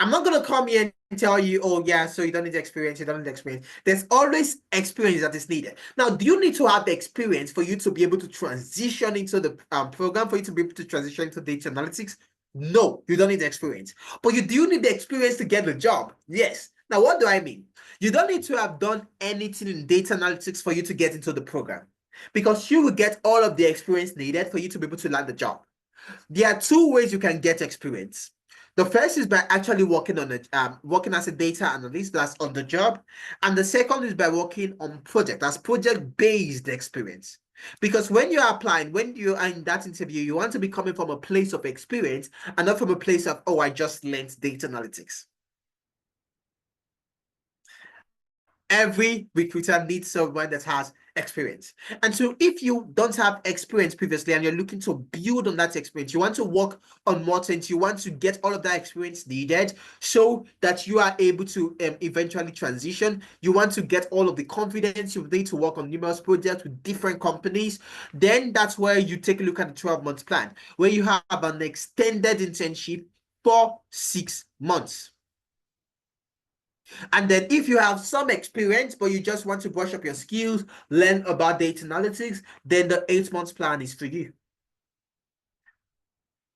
Speaker 1: I'm not going to come here and tell you, oh, yeah, so you don't need experience, you don't need experience. There's always experience that is needed. Now, do you need to have the experience for you to be able to transition into the program, for you to be able to transition into data analytics? No, you don't need the experience. But you do need the experience to get the job. Yes. Now, what do I mean? You don't need to have done anything in data analytics for you to get into the program, because you will get all of the experience needed for you to be able to land the job. There are two ways you can get experience. The first is by actually working as a data analyst, that's on the job, and the second is by working on that's project-based experience. Because when you're applying, when you are in that interview, you want to be coming from a place of experience and not from a place of, oh, I just learned data analytics. Every recruiter needs someone that has experience. And so if you don't have experience previously and you're looking to build on that experience, you want to work on more things, you want to get all of that experience needed so that you are able to eventually transition, you want to get all of the confidence you need to work on numerous projects with different companies, then that's where you take a look at the 12-month plan, where you have an extended internship for 6 months. And then if you have some experience, but you just want to brush up your skills, learn about data analytics, then the 8 months plan is for you.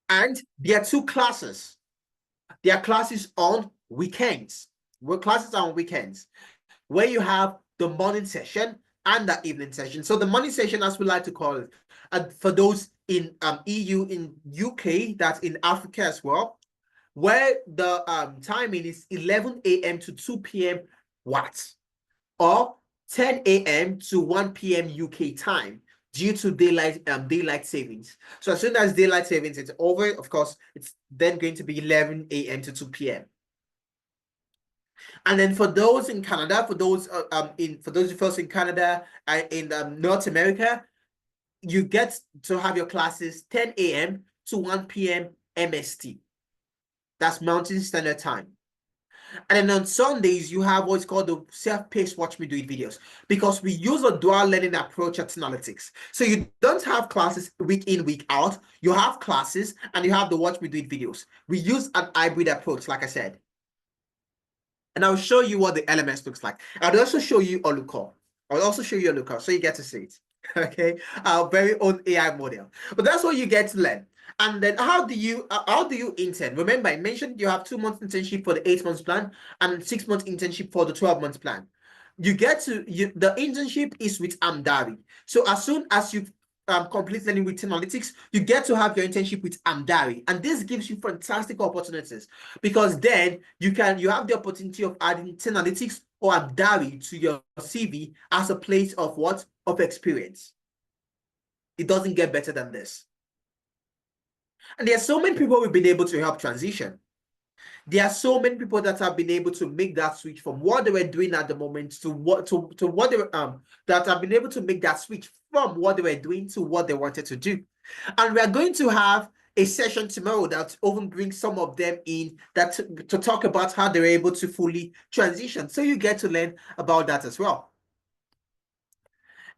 Speaker 1: And there are two classes. There are classes on weekends. Well, classes are on weekends, where you have the morning session and the evening session. So the morning session, as we like to call it, and for those in EU, in UK, that's in Africa as well, where the timing is 11 a.m. to 2 p.m. What? Or 10 a.m. to 1 p.m. UK time due to daylight savings. So as soon as daylight savings is over, of course, it's then going to be 11 a.m. to 2 p.m. And then for those in Canada, for those folks in Canada and in North America, you get to have your classes 10 a.m. to 1 p.m. MST. That's Mountain Standard Time. And then on Sundays, you have what's called the self-paced watch me do it videos, because we use a dual learning approach at analytics. So you don't have classes week in, week out. You have classes and you have the watch me do it videos. We use an hybrid approach, like I said. And I'll show you what the LMS looks like. I'll also show you a lookup. I'll also show you a lookup so you get to see it. Okay, our very own AI model. But that's what you get to learn. And then how do you intern? Remember, I mentioned you have 2 months internship for the 8 months plan and 6 months internship for the 12 months plan. You get to the internship is with Amdari. So as soon as you complete learning with analytics, you get to have your internship with Amdari, and this gives you fantastic opportunities, because then you have the opportunity of adding analytics or Amdari to your CV as a place of what? Of experience. It doesn't get better than this. And there are so many people we've been able to help transition. There are so many people that have been able to make that switch from what they were doing at the moment to what they were that have been able to make that switch from what they were doing to what they wanted to do. And we are going to have a session tomorrow that even brings some of them in that to talk about how they're able to fully transition. So you get to learn about that as well.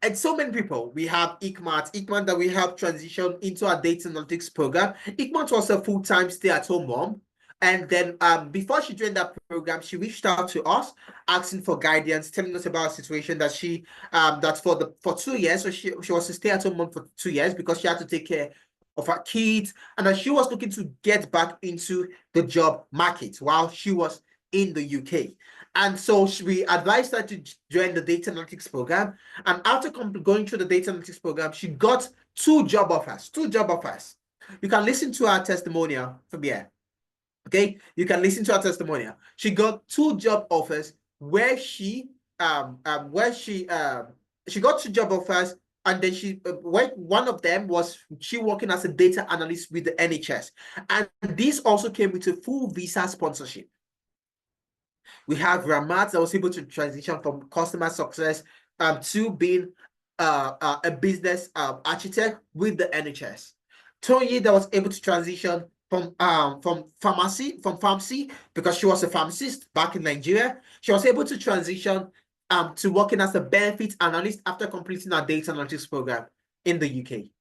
Speaker 1: And so many people, we have Ikmat that we help transition into our data analytics program. Ikmat was a full-time stay-at-home mom. And then before she joined that program, she reached out to us, asking for guidance, telling us about a situation that she that for 2 years. So she was a stay-at-home mom for 2 years because she had to take care of her kids, and that she was looking to get back into the job market while she was in the UK. And so we advised her to join the data analytics program. And after going through the data analytics program, she got 2 job offers. 2 job offers. You can listen to her testimonial from here. Okay, you can listen to her testimonial. She got 2 job offers where she got 2 job offers, and then one of them was she working as a data analyst with the NHS, and this also came with a full visa sponsorship. We have Ramat that was able to transition from customer success to being a business architect with the NHS. Tony that was able to transition from pharmacy, because she was a pharmacist back in Nigeria. She was able to transition to working as a benefits analyst after completing our data analytics program in the UK.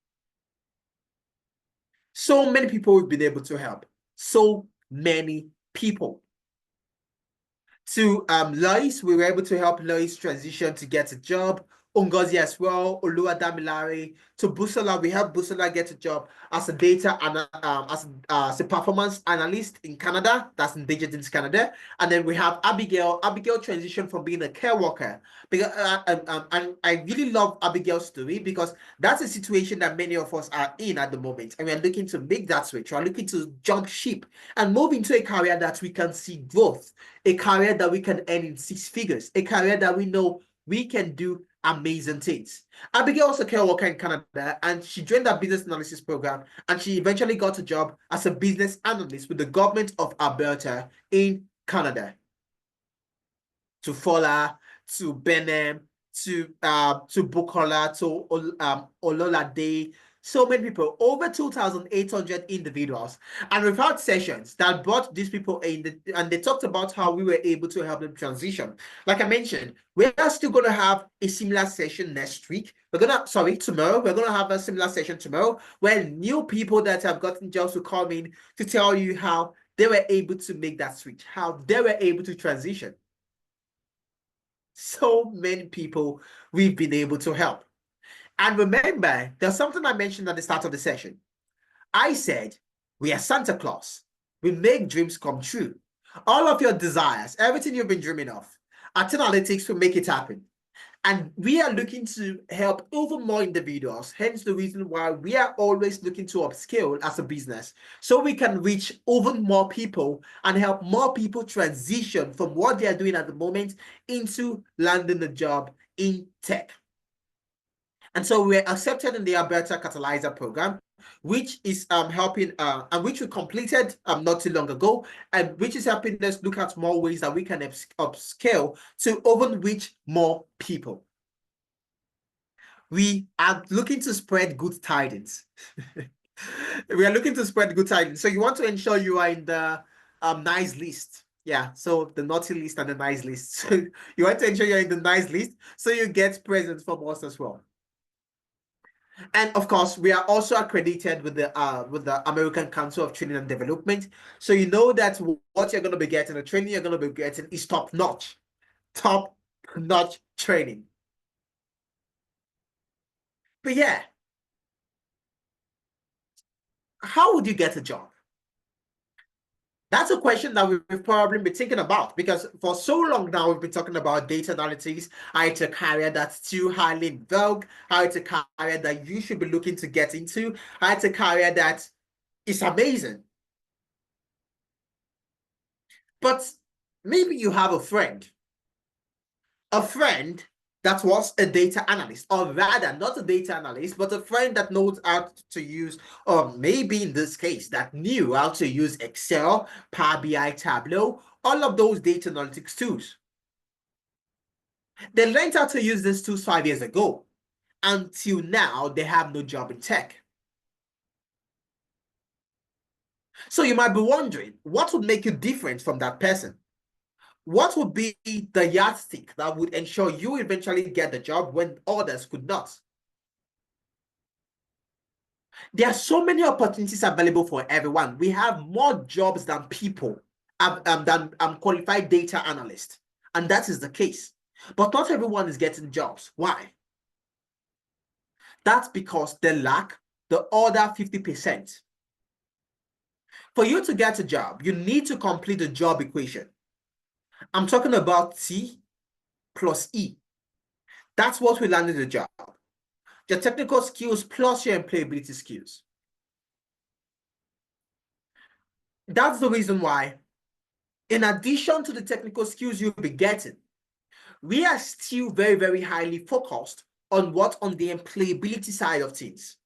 Speaker 1: So many people we've been able to help. So many people. To Lois, we were able to help Lois transition to get a job. Ngozi as well, Oluwadamilare. To Busola, we helped Busola get a job as a as a performance analyst in Canada. That's in Digitins Canada. And then we have Abigail. Abigail transitioned from being a care worker. Because, and I really love Abigail's story, because that's a situation that many of us are in at the moment. And we're looking to make that switch. We're looking to jump ship and move into a career that we can see growth, a career that we can earn in 6 figures, a career that we know we can do amazing things. Abigail was a care worker in Canada, and she joined that business analysis program, and she eventually got a job as a business analyst with the government of Alberta in Canada. To Fola, to Benin, to Bukola, to Ololade, so many people, over 2,800 individuals, and we've had sessions that brought these people in, and they talked about how we were able to help them transition. Like I mentioned, we are still going to have a similar session next week. Tomorrow. We're going to have a similar session tomorrow where new people that have gotten jobs will come in to tell you how they were able to make that switch, how they were able to transition. So many people we've been able to help. And remember, there's something I mentioned at the start of the session. I said, we are Santa Claus. We make dreams come true. All of your desires, everything you've been dreaming of, at Analytics will make it happen. And we are looking to help even more individuals, hence the reason why we are always looking to upscale as a business, so we can reach even more people and help more people transition from what they are doing at the moment into landing a job in tech. And so we're accepted in the Alberta Catalyzer program, which is helping and which we completed not too long ago, and which is helping us look at more ways that we can upscale to even reach more people. We are looking to spread good tidings. We are looking to spread good tidings. So you want to ensure you are in the nice list. Yeah, so the naughty list and the nice list. So you want to ensure you're in the nice list so you get presents from us as well. And of course, we are also accredited with the American Council of Training and Development. So you know that what you're going to be getting, the training you're going to be getting is top-notch training. But yeah, how would you get a job? That's a question that we've probably been thinking about, because for so long now we've been talking about data analytics, how it's a career that's too highly in vogue, how it's a career that you should be looking to get into, how it's a career that is amazing. But maybe you have a friend that was a data analyst, or rather not a data analyst, but a friend that knows how to use, or maybe in this case, that knew how to use Excel, Power BI, Tableau, all of those data analytics tools. They learned how to use these tools 5 years ago. Until now, they have no job in tech. So you might be wondering, what would make you different from that person? What would be the yardstick that would ensure you eventually get the job when others could not? There are so many opportunities available for everyone. We have more jobs than people, than qualified data analysts. And that is the case. But not everyone is getting jobs. Why? That's because they lack the other 50%. For you to get a job, you need to complete the job equation. I'm talking about T plus E. That's what will land in the job. Your technical skills plus your employability skills. That's the reason why, in addition to the technical skills you'll be getting, we are still very, very highly focused on the employability side of things.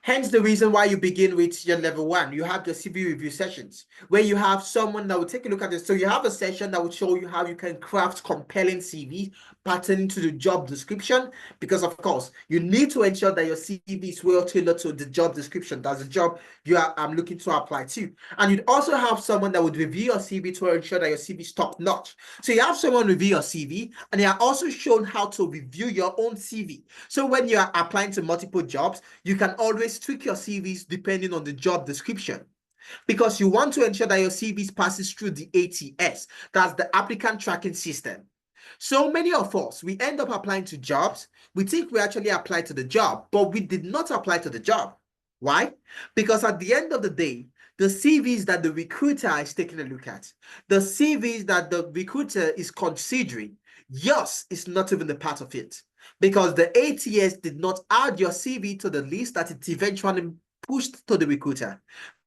Speaker 1: Hence the reason why you begin with your level 1. You have the CV review sessions where you have someone that will take a look at this. So you have a session that will show you how you can craft compelling CVs pertaining to the job description, because of course you need to ensure that your CV is well tailored to the job description. That's the job you are looking to apply to. And you'd also have someone that would review your CV to ensure that your CV is top notch. So you have someone review your CV, and they are also shown how to review your own CV. So when you are applying to multiple jobs, you can always tweak your CVs depending on the job description, because you want to ensure that your CVs passes through the ATS, that's the applicant tracking system. So many of us, we end up applying to jobs. We think we actually applied to the job, but we did not apply to the job. Why? Because at the end of the day, the CVs that the recruiter is taking a look at, the CVs that the recruiter is considering, yours is not even a part of it, because the ATS did not add your CV to the list that it eventually pushed to the recruiter,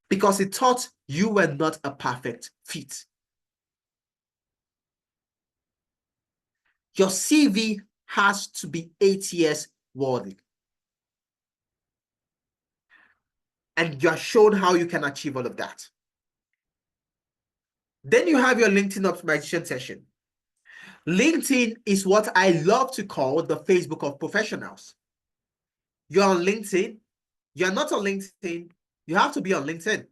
Speaker 1: because it thought you were not a perfect fit. Your CV has to be ATS worthy. And you're shown how you can achieve all of that. Then you have your LinkedIn optimization session. LinkedIn is what I love to call the Facebook of professionals. You're on LinkedIn, you're not on LinkedIn, you have to be on LinkedIn.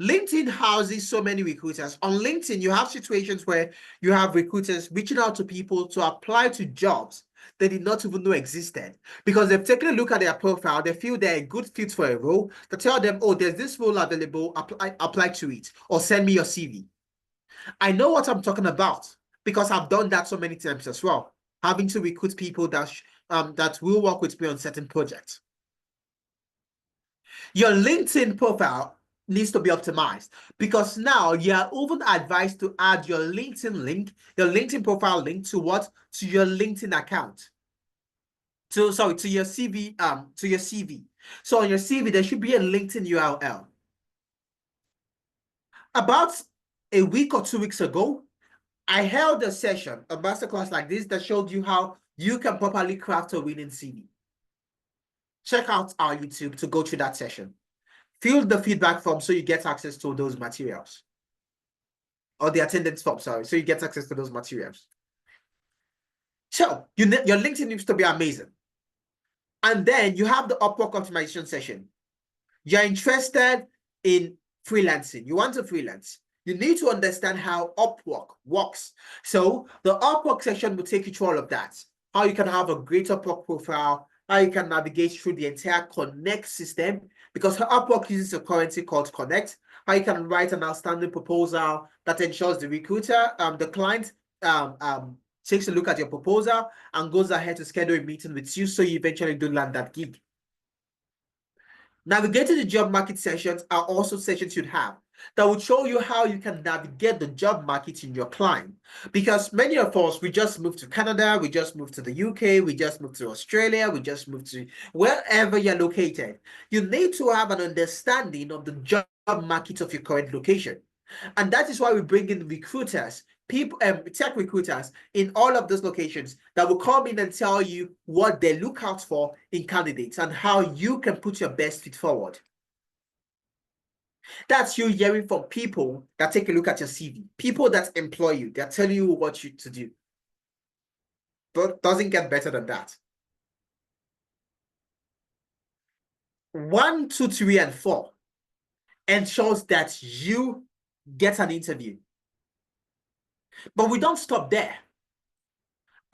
Speaker 1: LinkedIn houses so many recruiters. On LinkedIn, you have situations where you have recruiters reaching out to people to apply to jobs they did not even know existed because they've taken a look at their profile, they feel they're a good fit for a role, they tell them, oh, there's this role available, apply to it, or send me your CV. I know what I'm talking about because I've done that so many times as well, having to recruit people that will work with me on certain projects. Your LinkedIn profile needs to be optimized because now you're even advised to add your LinkedIn link, your LinkedIn profile link to what? To your LinkedIn account. To your CV, to your CV. So on your CV, there should be a LinkedIn URL. About a week or 2 weeks ago, I held a session, a masterclass like this that showed you how you can properly craft a winning CV. Check out our YouTube to go through that session. Fill the feedback form so you get access to those materials. Or the attendance form, sorry, so you get access to those materials. So your LinkedIn needs to be amazing. And then you have the Upwork optimization session. You're interested in freelancing. You want to freelance. You need to understand how Upwork works. So the Upwork section will take you through all of that. How you can have a great Upwork profile, how you can navigate through the entire Connect system, because Upwork uses a currency called Connect. How you can write an outstanding proposal that ensures the recruiter, the client, takes a look at your proposal and goes ahead to schedule a meeting with you so you eventually do land that gig. Navigating the job market sessions are also sessions you'd have that would show you how you can navigate the job market in your client. Because many of us, we just moved to Canada, we just moved to the UK, we just moved to Australia, we just moved to wherever you're located. You need to have an understanding of the job market of your current location. And that is why we bring in recruiters, people, tech recruiters in all of those locations that will come in and tell you what they look out for in candidates and how you can put your best fit forward. That's you hearing from people that take a look at your CV, people that employ you, they're telling you what you to do. But doesn't get better than that. 1, 2, 3, and 4 ensures that you get an interview. But we don't stop there.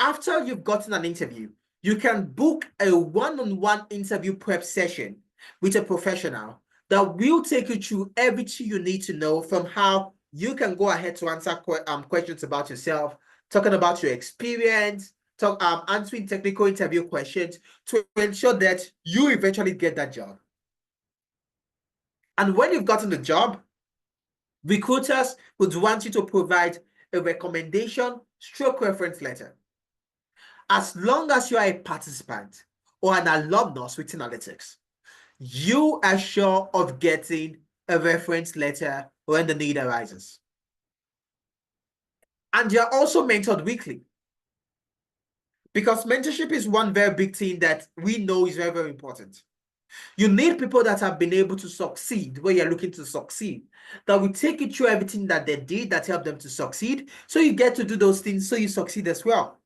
Speaker 1: After you've gotten an interview, you can book a one-on-one interview prep session with a professional that will take you through everything you need to know, from how you can go ahead to answer questions about yourself, talking about your experience, answering technical interview questions to ensure that you eventually get that job. And when you've gotten the job, recruiters would want you to provide a recommendation stroke reference letter. As long as you are a participant or an alumnus with analytics, you are sure of getting a reference letter when the need arises. And you're also mentored weekly, because mentorship is one very big thing that we know is very, very important. You need people that have been able to succeed where you're looking to succeed, that will take you through everything that they did that helped them to succeed, so you get to do those things so you succeed as well.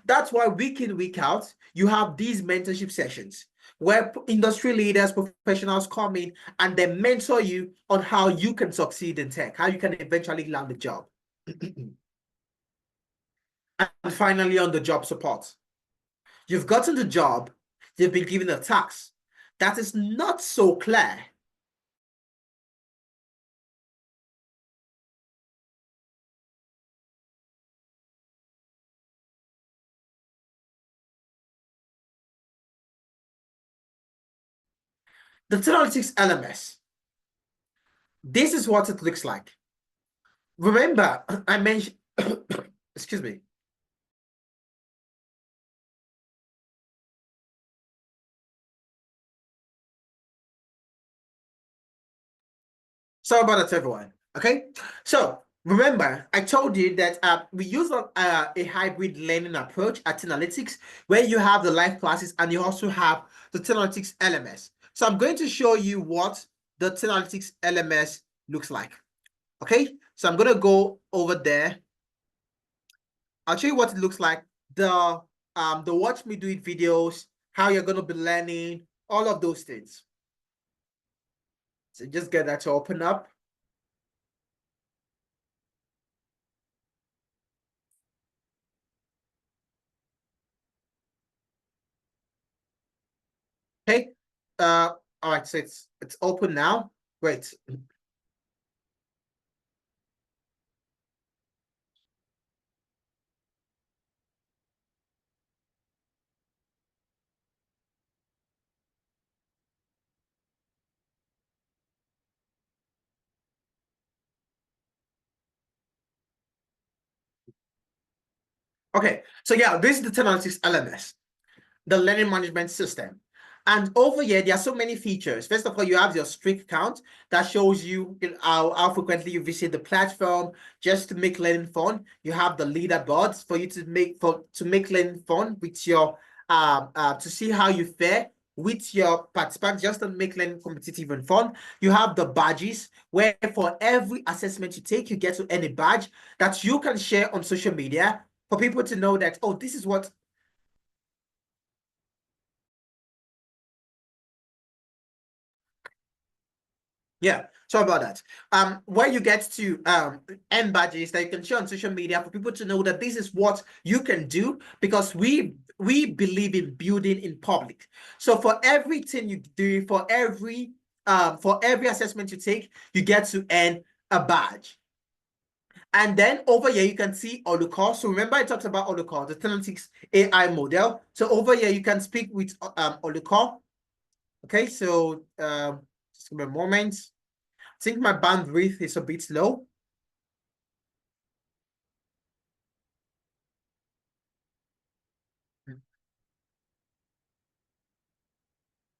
Speaker 1: That's why week in, week out, you have these mentorship sessions where industry leaders, professionals come in and they mentor you on how you can succeed in tech, how you can eventually land a job. And finally, on the job support. You've gotten the job, you've been given a task that is not so clear. The Analytics LMS. This is what it looks like. Remember, I mentioned, excuse me. Sorry about that, everyone. Okay, so remember, I told you that we use a hybrid learning approach at Analytics, where you have the live classes and you also have the Analytics LMS. So I'm going to show you what the Analytics LMS looks like. Okay, so I'm going to go over there I'll show you what it looks like. The watch me do it videos, how you're gonna be learning, all of those things. So just get that to open up. Okay. All right, so it's open now. Wait. Okay, so yeah, this is the 1096 LMS, the learning management system. And over here, there are so many features. First of all, you have your streak count that shows you how frequently you visit the platform just to make learning fun. You have the leaderboards for you to make learning fun with your to see how you fare with your participants, just to make learning competitive and fun. You have the badges, where for every assessment you take, you get to earn a badge that you can share on social media for people to know that, oh, this is what. Yeah, sorry about that. Where you get to earn badges that you can share on social media for people to know that this is what you can do, because we believe in building in public. So for everything you do, for every assessment you take, you get to earn a badge. And then over here, you can see Oluko. So remember, I talked about Oluko, the Analytics AI model. So over here, you can speak with Oluko. Okay, so just give me a moment. I think my bandwidth is a bit low.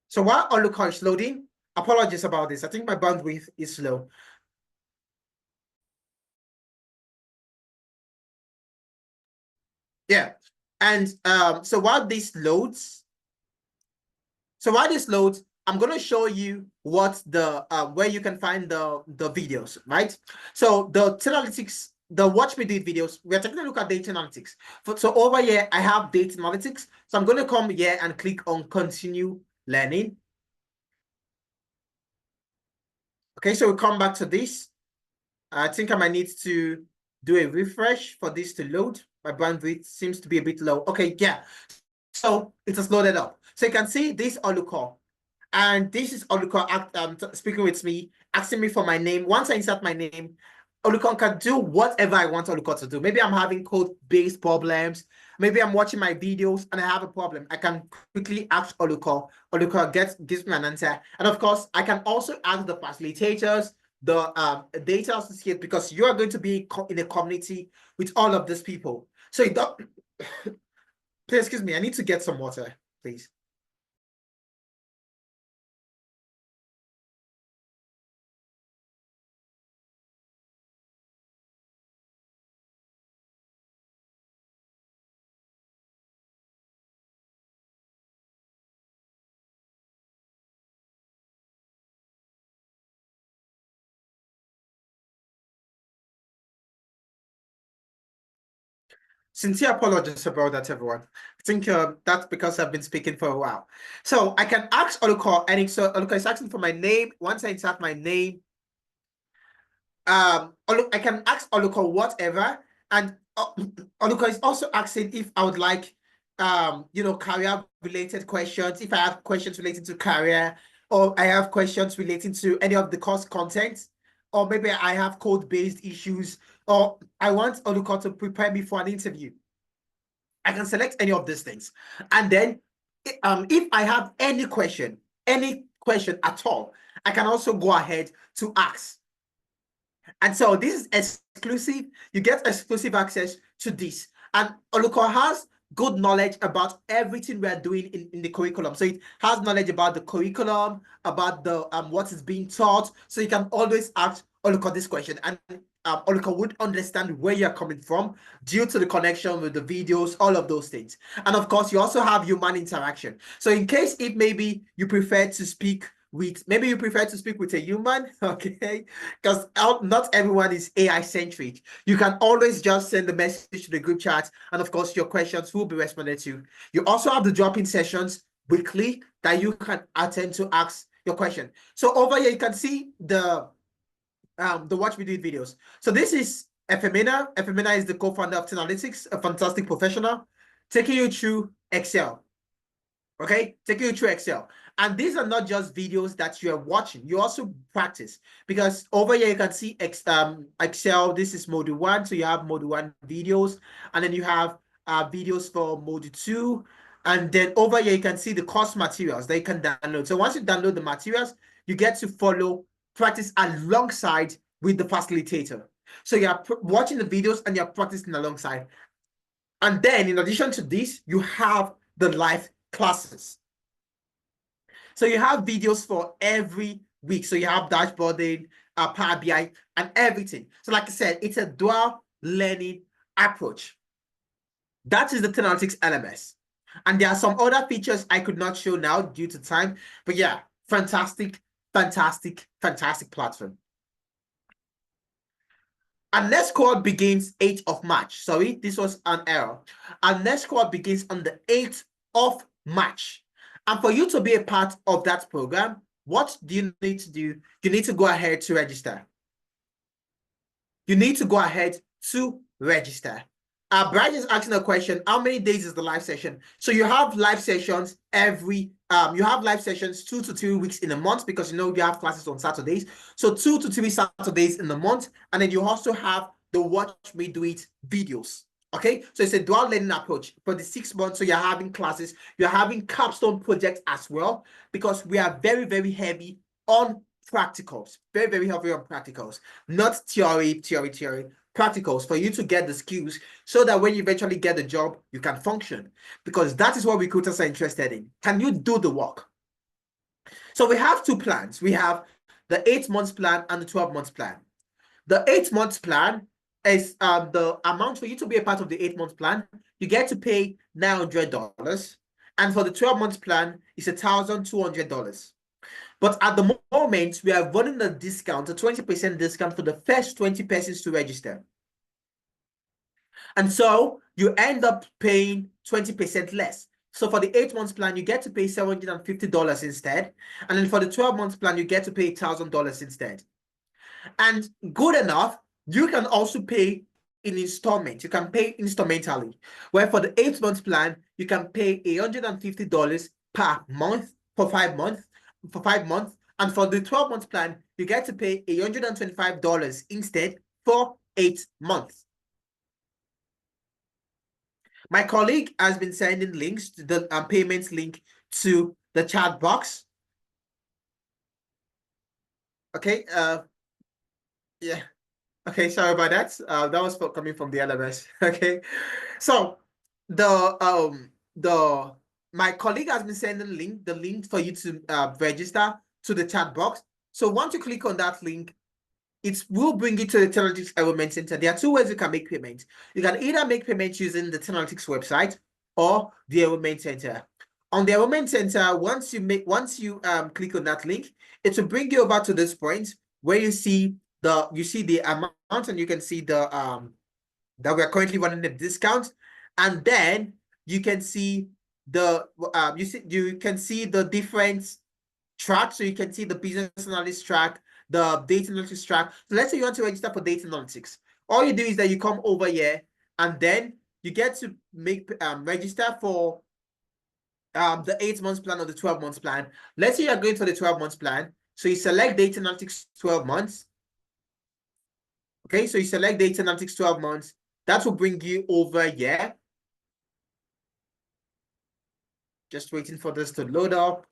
Speaker 1: So while Oluko is loading, apologies about this. I think my bandwidth is low. Yeah. And so while this loads, I'm going to show you what the where you can find the videos, right? So the analytics, the watch me do it videos, we're taking a look at data analytics. So over here, I have data analytics. So I'm going to come here and click on continue learning. Okay, so we come back to this. I think I might need to do a refresh for this to load. My bandwidth seems to be a bit low. Okay, yeah. So it has loaded up. So you can see this Oluko. And this is Oluko speaking with me, asking me for my name. Once I insert my name, Oluko can do whatever I want Oluko to do. Maybe I'm having code-based problems. Maybe I'm watching my videos and I have a problem. I can quickly ask Oluko. Oluko gives me an answer. And of course, I can also ask the facilitators, the data associate, because you are going to be in a community with all of these people. So you don't, please excuse me, I need to get some water, please. Sincere apologies about that, everyone. I think that's because I've been speaking for a while. So I can ask Oluko, and so Oluko is asking for my name. Once I insert my name, I can ask Oluko whatever, and Oluko is also asking if I would like, career related questions. If I have questions relating to career, or I have questions relating to any of the course content, or maybe I have code-based issues, or I want Oluko to prepare me for an interview. I can select any of these things. And then if I have any question at all, I can also go ahead to ask. And so this is exclusive. You get exclusive access to this. And Oluko has good knowledge about everything we are doing in the curriculum. So it has knowledge about the curriculum, about the what is being taught. So you can always ask Oluko this question. And Oluko would understand where you're coming from due to the connection with the videos, all of those things. And of course, you also have human interaction. So in case if maybe you prefer to speak with, maybe you prefer to speak with a human, okay? Because not everyone is AI centric. You can always just send the message to the group chat, and of course, your questions will be responded to. You also have the drop-in sessions weekly that you can attend to ask your question. So over here, you can see the Watch Me Do It videos. So this is Efemina. Efemina is the co-founder of Tenalytics, a fantastic professional, taking you through Excel. Okay, taking you through Excel. And these are not just videos that you're watching, you also practice, because over here you can see Excel. This is module 1, so you have module 1 videos, and then you have videos for module 2, and then over here you can see the course materials that you can download. So once you download the materials, you get to follow, practice alongside with the facilitator. So you're watching the videos and you're practicing alongside. And then in addition to this, you have the live classes. So you have videos for every week. So you have dashboarding, Power BI, and everything. So like I said, it's a dual learning approach. That is the Tenalytics LMS. And there are some other features I could not show now due to time. But yeah, fantastic, fantastic, fantastic platform. Our next cohort begins 8th of March. Sorry, this was an error. Our next cohort begins on the 8th of March. And for you to be a part of that program, what do you need to do? You need to go ahead to register. You need to go ahead to register. Brian is asking a question: how many days is the live session? So you have live sessions every you have live sessions 2 to 3 weeks in a month, because you have classes on Saturdays. So 2 to 3 Saturdays in the month, and then you also have the Watch Me Do It videos. Okay, so it's a dual learning approach for the 6 months. So you're having classes, you're having capstone projects as well, because we are very, very heavy on practicals, very, very heavy on practicals, not theory, practicals, for you to get the skills so that when you eventually get the job, you can function, because that is what recruiters are interested in. Can you do the work? So we have 2 plans. We have the 8 months plan and the 12 months plan. The 8 months plan is the amount for you to be a part of the 8 months plan. You get to pay $900, and for the 12 months plan, it's $1,200. But at the moment, we are running a discount, a 20% discount for the first 20 persons to register. And so you end up paying 20% less. So for the 8 months plan, you get to pay $750 instead. And then for the 12 months plan, you get to pay $1,000 instead. And good enough, you can also pay in installments. You can pay instrumentally. Where for the 8 months plan, you can pay $150 per month for 5 months. And for the 12 months plan, you get to pay $125 instead for 8 months. My colleague has been sending links to the payments link to the chat box. Okay, yeah. Okay, sorry about that. That was coming from the LMS. Okay, so my colleague has been sending the link for you to register to the chat box. So once you click on that link, it will bring you to the Tenalytics Enrolment Center. There are 2 ways you can make payments. You can either make payments using the Tenalytics website or the Enrolment Center. On the Enrolment Center, once you click on that link, it will bring you over to this point where you see the amount, and you can see the that we're currently running a discount, and then you can see the you can see the different tracks. So you can see the business analyst track, the data analytics track. So let's say you want to register for data analytics. All you do is that you come over here, and then you get to make register for the 8 months plan or the 12 months plan. Let's say you're going for the 12 months plan. So you select data analytics 12 months. Okay, so you select data analytics 12 months. That will bring you over here. Just waiting for this to load up.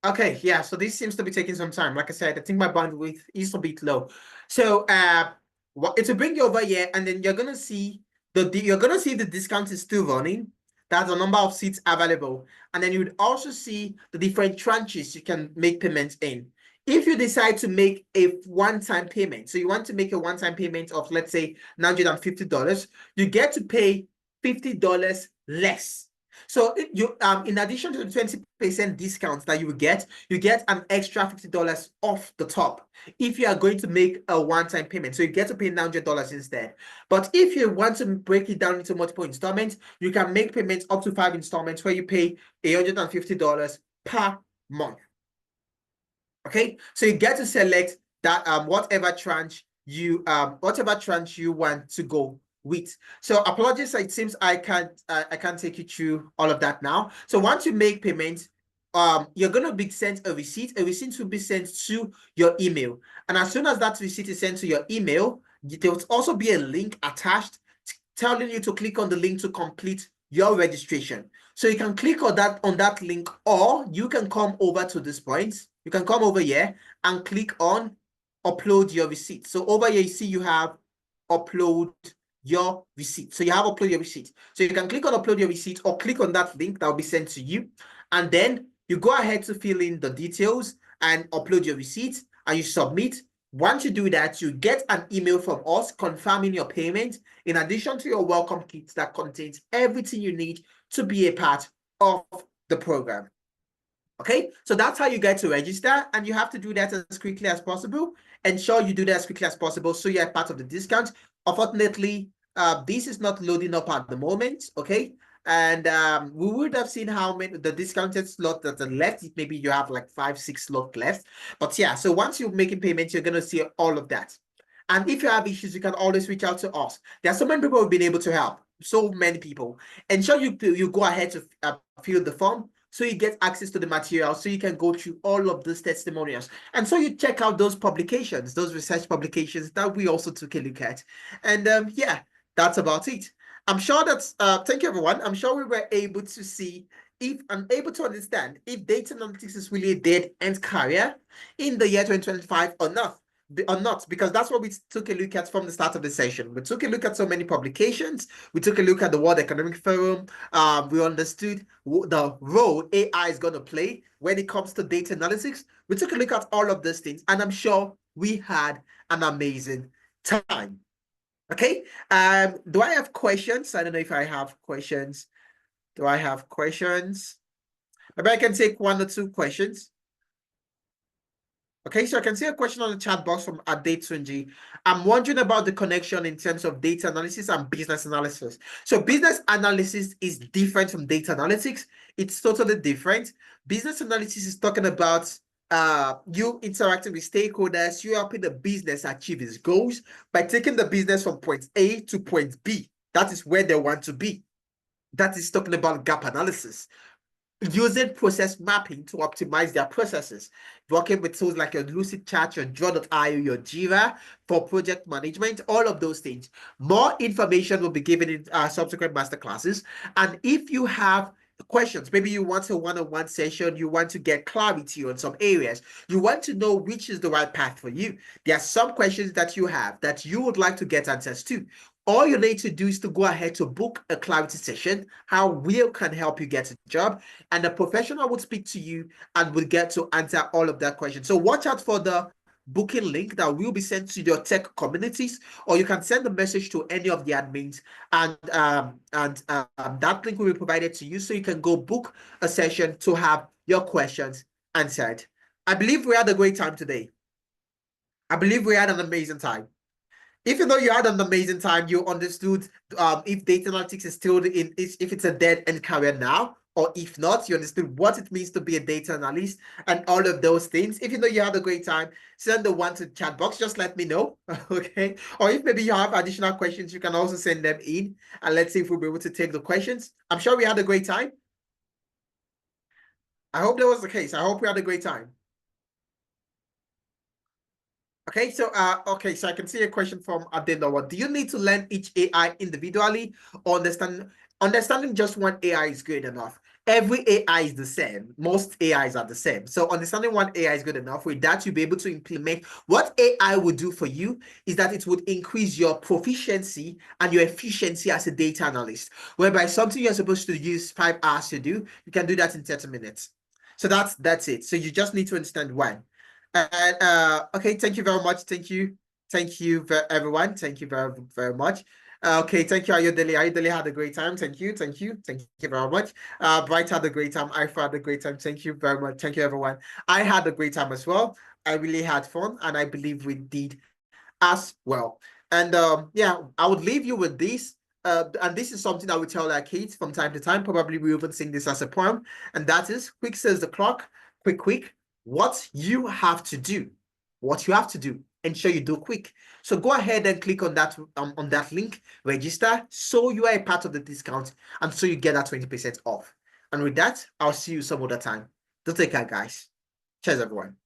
Speaker 1: Okay, yeah, so this seems to be taking some time. Like I said, I think my bandwidth is a bit low. So it will bring you over here, and then you're gonna see the discount is still running. That's the number of seats available. And then you would also see the different tranches you can make payments in. If you decide to make a one-time payment, so you want to make a one-time payment of, let's say, $950, you get to pay $50 less. So you in addition to the 20% discount that you get an extra $50 off the top if you are going to make a one-time payment. So you get to pay $900 instead. But if you want to break it down into multiple installments, you can make payments up to 5 installments where you pay $150 per month. Okay, so you get to select that whatever tranche you want to go with. So apologies, it seems I can't take you through all of that now. So once you make payment, you're gonna be sent a receipt. A receipt will be sent to your email, and as soon as that receipt is sent to your email, there will also be a link attached telling you to click on the link to complete your registration. So you can click on that link, or you can come over to this point. You can come over here and click on upload your receipt. So over here, you see you have upload your receipt. So you have upload your receipt. So you can click on upload your receipt or click on that link that will be sent to you. And then you go ahead to fill in the details and upload your receipt and you submit. Once you do that, you get an email from us confirming your payment, in addition to your welcome kit that contains everything you need to be a part of the program. Okay, so that's how you get to register, and you have to do that as quickly as possible. Ensure you do that as quickly as possible so you're part of the discount. Unfortunately, this is not loading up at the moment, okay? And we would have seen how many the discounted slot that are left. Maybe you have like 5, 6 slots left. But yeah, so once you're making payments, you're gonna see all of that. And if you have issues, you can always reach out to us. There are so many people who've been able to help. So many people. Ensure you go ahead to fill the form so you get access to the material, so you can go through all of those testimonials. And so you check out those publications, those research publications that we also took a look at. And yeah, that's about it. I'm sure that's, thank you everyone. I'm sure we were able to see if and able to understand if data analytics is really a dead end career in the year 2025 or not, because that's what we took a look at from the start of the session. We took a look at so many publications. We took a look at the World Economic Forum. We understood the role AI is going to play when it comes to data analytics. We took a look at all of those things, and I'm sure we had an amazing time. Okay. Do I have questions? I don't know if I have questions. Do I have questions? Maybe I can take 1 or 2 questions. Okay, so I can see a question on the chat box from Adetunji. I'm wondering about the connection in terms of data analysis and business analysis. So business analysis is different from data analytics. It's totally different. Business analysis is talking about you interacting with stakeholders, you helping the business achieve its goals by taking the business from point A to point B. That is where they want to be. That is talking about gap analysis, using process mapping to optimize their processes, working with tools like your Lucidchart, your Draw.io, your Jira for project management, all of those things. More information will be given in subsequent masterclasses. And if you have questions, maybe you want a one-on-one session, you want to get clarity on some areas, you want to know which is the right path for you, there are some questions that you have that you would like to get answers to. All you need to do is to go ahead to book a clarity session, how we can help you get a job, and the professional would speak to you and will get to answer all of that question. So watch out for the booking link that will be sent to your tech communities, or you can send a message to any of the admins, and that link will be provided to you so you can go book a session to have your questions answered. I believe we had a great time today. I believe we had an amazing time. Even though you had an amazing time, you understood if data analytics is still if it's a dead end career now, or if not, you understood what it means to be a data analyst and all of those things. Even though you had a great time, send the one to the chat box. Just let me know, okay? Or if maybe you have additional questions, you can also send them in, and let's see if we'll be able to take the questions. I'm sure we had a great time. I hope that was the case. I hope we had a great time. Okay, so I can see a question from Adelowa. Do you need to learn each AI individually, or understanding just one AI is good enough? Every AI is the same. Most AIs are the same. So understanding one AI is good enough. With that, you'll be able to implement what AI would do for you is that it would increase your proficiency and your efficiency as a data analyst, whereby something you're supposed to use 5 hours to do, you can do that in 30 minutes. So that's it. So you just need to understand one. And okay, thank you very much. Thank you, everyone. Thank you very, very much. Okay, thank you, Ayodele. Ayodele had a great time. Thank you very much. Bright had a great time. I had a great time. Thank you very much. Thank you, everyone. I had a great time as well. I really had fun, and I believe we did as well. And yeah, I would leave you with this. And this is something I would tell our kids from time to time. Probably we even sing this as a poem, and that is quick says the clock, quick, quick. What you have to do, what you have to do, ensure you do quick. So go ahead and click on that link, register, so you are a part of the discount, and so you get that 20% off. And with that, I'll see you some other time. Do take care, guys. Cheers, everyone.